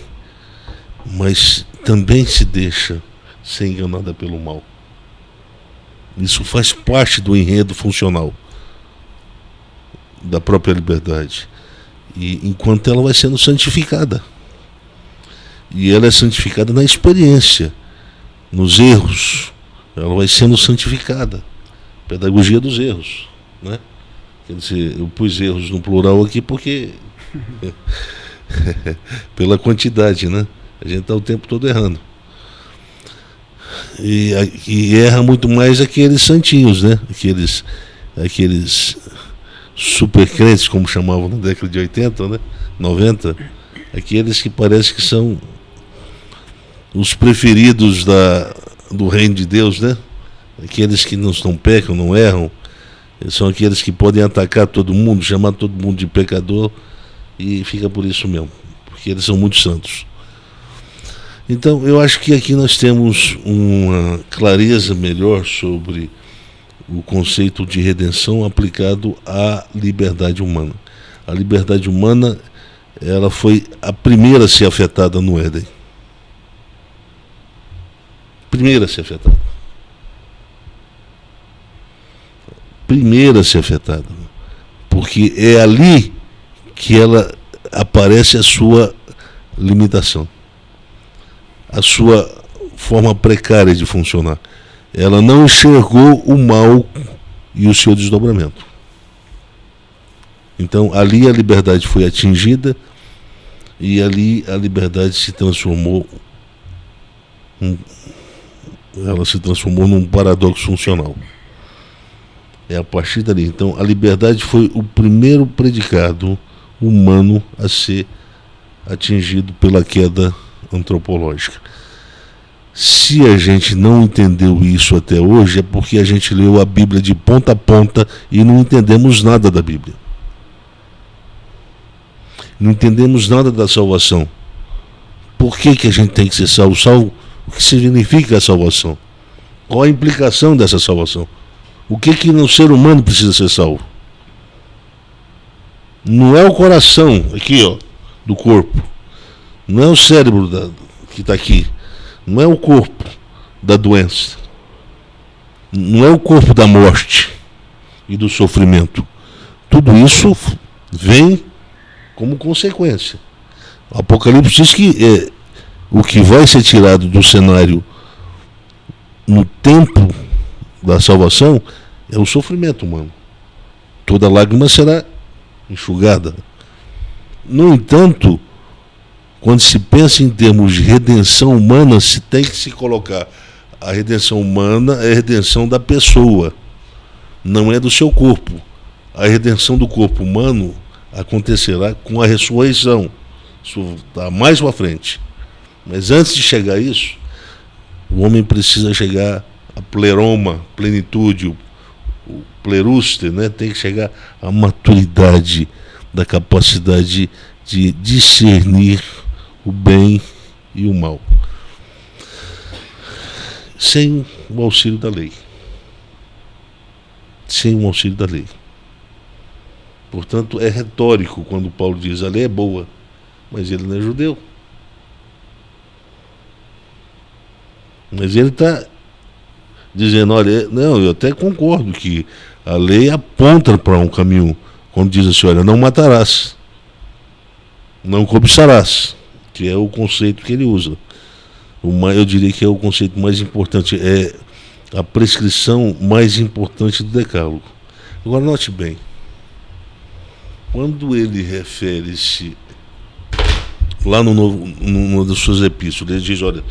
mas também se deixa ser enganada pelo mal. Isso faz parte do enredo funcional da própria liberdade. E enquanto ela vai sendo santificada, e ela é santificada na experiência, nos erros, ela vai sendo santificada. Pedagogia dos erros, né? Quer dizer, eu pus erros no plural aqui porque pela quantidade, né? A gente está o tempo todo errando. E erra muito mais aqueles santinhos, né? Aqueles super crentes, como chamavam na década de 80, né? 90, aqueles que parece que são os preferidos do reino de Deus, né? Aqueles que não pecam, não erram, são aqueles que podem atacar todo mundo, chamar todo mundo de pecador, e fica por isso mesmo, porque eles são muito santos. Então eu acho que aqui nós temos uma clareza melhor sobre o conceito de redenção aplicado à liberdade humana. A liberdade humana, ela foi a primeira a ser afetada no Éden. Primeira a ser afetada. Primeira a ser afetada. Porque é ali que ela aparece a sua limitação, a sua forma precária de funcionar. Ela não enxergou o mal e o seu desdobramento. Então ali a liberdade foi atingida, e ali a liberdade se transformou num paradoxo funcional. É a partir dali. Então a liberdade foi o primeiro predicado humano a ser atingido pela queda antropológica. Se a gente não entendeu isso até hoje, é porque a gente leu a Bíblia de ponta a ponta e não entendemos nada da Bíblia. Não entendemos nada da salvação. Por que a gente tem que ser salvo? O que significa a salvação? Qual a implicação dessa salvação? O que no ser humano precisa ser salvo? Não é o coração, aqui ó, do corpo. Não é o cérebro que está aqui. Não é o corpo da doença. Não é o corpo da morte e do sofrimento. Tudo isso vem como consequência. O Apocalipse diz que o que vai ser tirado do cenário no tempo da salvação é o sofrimento humano. Toda lágrima será enxugada. No entanto, quando se pensa em termos de redenção humana, se tem que se colocar a redenção humana é a redenção da pessoa, não é do seu corpo. A redenção do corpo humano acontecerá com a ressurreição. Isso está mais para frente. Mas antes de chegar a isso, o homem precisa chegar a pleroma, plenitude, o pleruste, né? Tem que chegar à maturidade da capacidade de discernir o bem e o mal, sem o auxílio da lei. Sem o auxílio da lei. Portanto, é retórico quando Paulo diz a lei é boa, mas ele não é judeu. Mas ele está dizendo, olha, não, eu até concordo que a lei aponta para um caminho, quando diz assim, olha, não matarás, não cobiçarás, que é o conceito que ele usa. Eu diria que é o conceito mais importante, é a prescrição mais importante do Decálogo. Agora, note bem, quando ele refere-se lá numa das suas epístolas, ele diz, olha,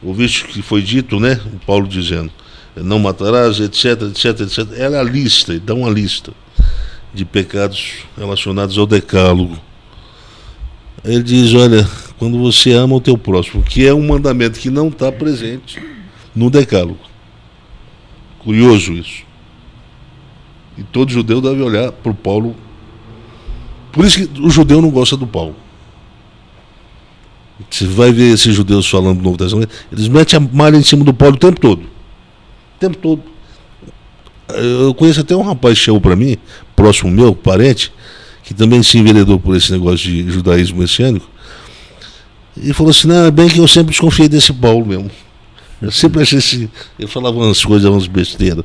ouviste que foi dito, né? O Paulo dizendo, não matarás, etc, etc, etc. Ela é a lista, ele dá uma lista de pecados relacionados ao Decálogo. Ele diz, olha, quando você ama o teu próximo, que é um mandamento que não está presente no Decálogo. Curioso isso. E todo judeu deve olhar para o Paulo. Por isso que o judeu não gosta do Paulo. Você vai ver esses judeus falando do Novo Testamento, eles metem a malha em cima do Paulo o tempo todo. O tempo todo. Eu conheço até um rapaz que chegou para mim, próximo meu, parente, que também se enveredou por esse negócio de judaísmo messiânico, e falou assim, não, é bem que eu sempre desconfiei desse Paulo mesmo. Eu sempre achei assim, ele falava umas coisas, umas besteiras.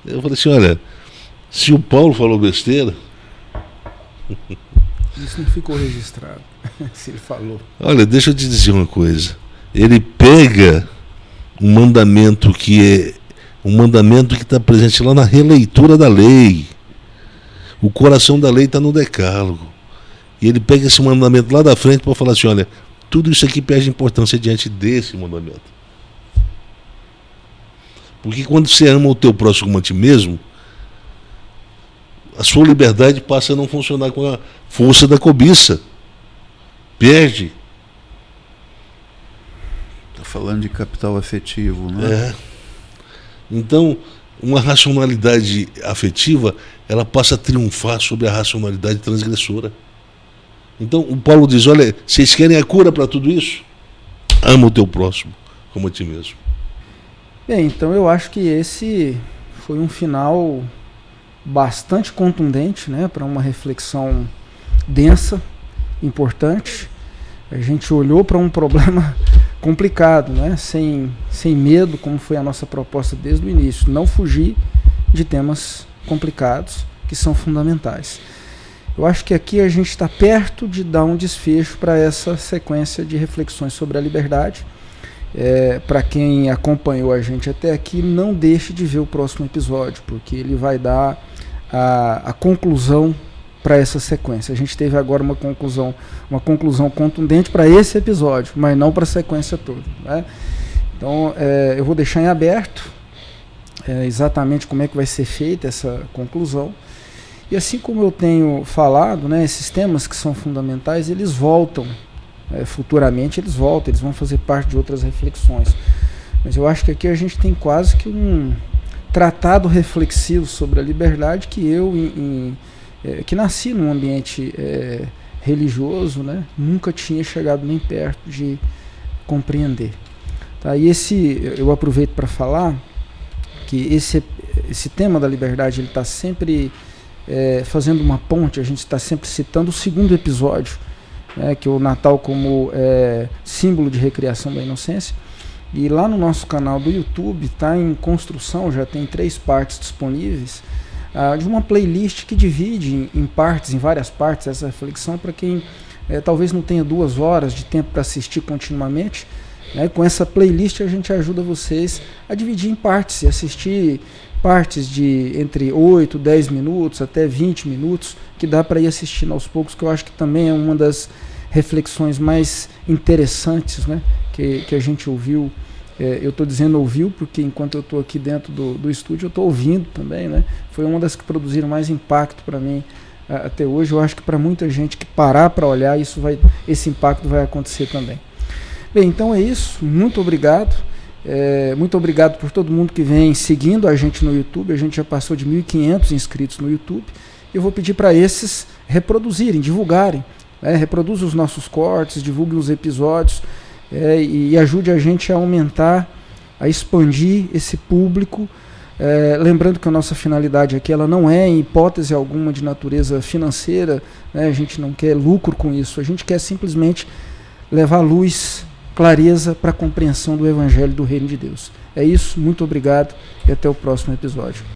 Eu falei assim, olha, se o Paulo falou besteira... Isso não ficou registrado, se ele falou. Olha, deixa eu te dizer uma coisa. Ele pega um mandamento que está presente lá na releitura da lei. O coração da lei está no Decálogo. E ele pega esse mandamento lá da frente para falar assim, olha, tudo isso aqui perde importância diante desse mandamento. Porque quando você ama o teu próximo como a ti mesmo, a sua liberdade passa a não funcionar com a força da cobiça. Perde. Está falando de capital afetivo, né? É. Então, uma racionalidade afetiva, ela passa a triunfar sobre a racionalidade transgressora. Então, o Paulo diz, olha, vocês querem a cura para tudo isso? Ama o teu próximo como a ti mesmo. Bem, então eu acho que esse foi um final bastante contundente, né, para uma reflexão densa, importante. A gente olhou para um problema complicado, né, sem medo, como foi a nossa proposta desde o início, não fugir de temas complicados que são fundamentais. Eu acho que aqui a gente está perto de dar um desfecho para essa sequência de reflexões sobre a liberdade. Para quem acompanhou a gente até aqui, não deixe de ver o próximo episódio, porque ele vai dar a conclusão para essa sequência. A gente teve agora uma conclusão contundente para esse episódio, mas não para a sequência toda, né? Então eu vou deixar em aberto exatamente como é que vai ser feita essa conclusão. E assim como eu tenho falado, né, esses temas que são fundamentais, eles voltam. Futuramente eles vão fazer parte de outras reflexões. Mas eu acho que aqui a gente tem quase que um tratado reflexivo sobre a liberdade que eu, que nasci num ambiente religioso, né, nunca tinha chegado nem perto de compreender. Tá? E eu aproveito para falar que esse tema da liberdade ele está sempre fazendo uma ponte, a gente está sempre citando o segundo episódio, né, que é o Natal como símbolo de recriação da inocência. E lá no nosso canal do YouTube está em construção, já tem 3 partes disponíveis, de uma playlist que divide em partes, em várias partes, essa reflexão para quem talvez não tenha 2 horas de tempo para assistir continuamente. Com essa playlist a gente ajuda vocês a dividir em partes e assistir partes de entre 8, 10 minutos até 20 minutos, que dá para ir assistindo aos poucos, que eu acho que também é uma das reflexões mais interessantes, né, que a gente ouviu. Eu estou dizendo ouviu porque enquanto eu estou aqui dentro do estúdio eu estou ouvindo também, né? Foi uma das que produziram mais impacto para mim até hoje. Eu acho que para muita gente que parar para olhar, esse impacto vai acontecer também. Bem, então é isso. Muito obrigado. Muito obrigado por todo mundo que vem seguindo a gente no YouTube. A gente já passou de 1.500 inscritos no YouTube. Eu vou pedir para esses reproduzirem, divulgarem. Reproduzam os nossos cortes, divulguem os episódios e ajude a gente a aumentar, a expandir esse público. Lembrando que a nossa finalidade aqui ela não é em hipótese alguma de natureza financeira, né? A gente não quer lucro com isso, a gente quer simplesmente levar luz, clareza para a compreensão do Evangelho do Reino de Deus. É isso, muito obrigado e até o próximo episódio.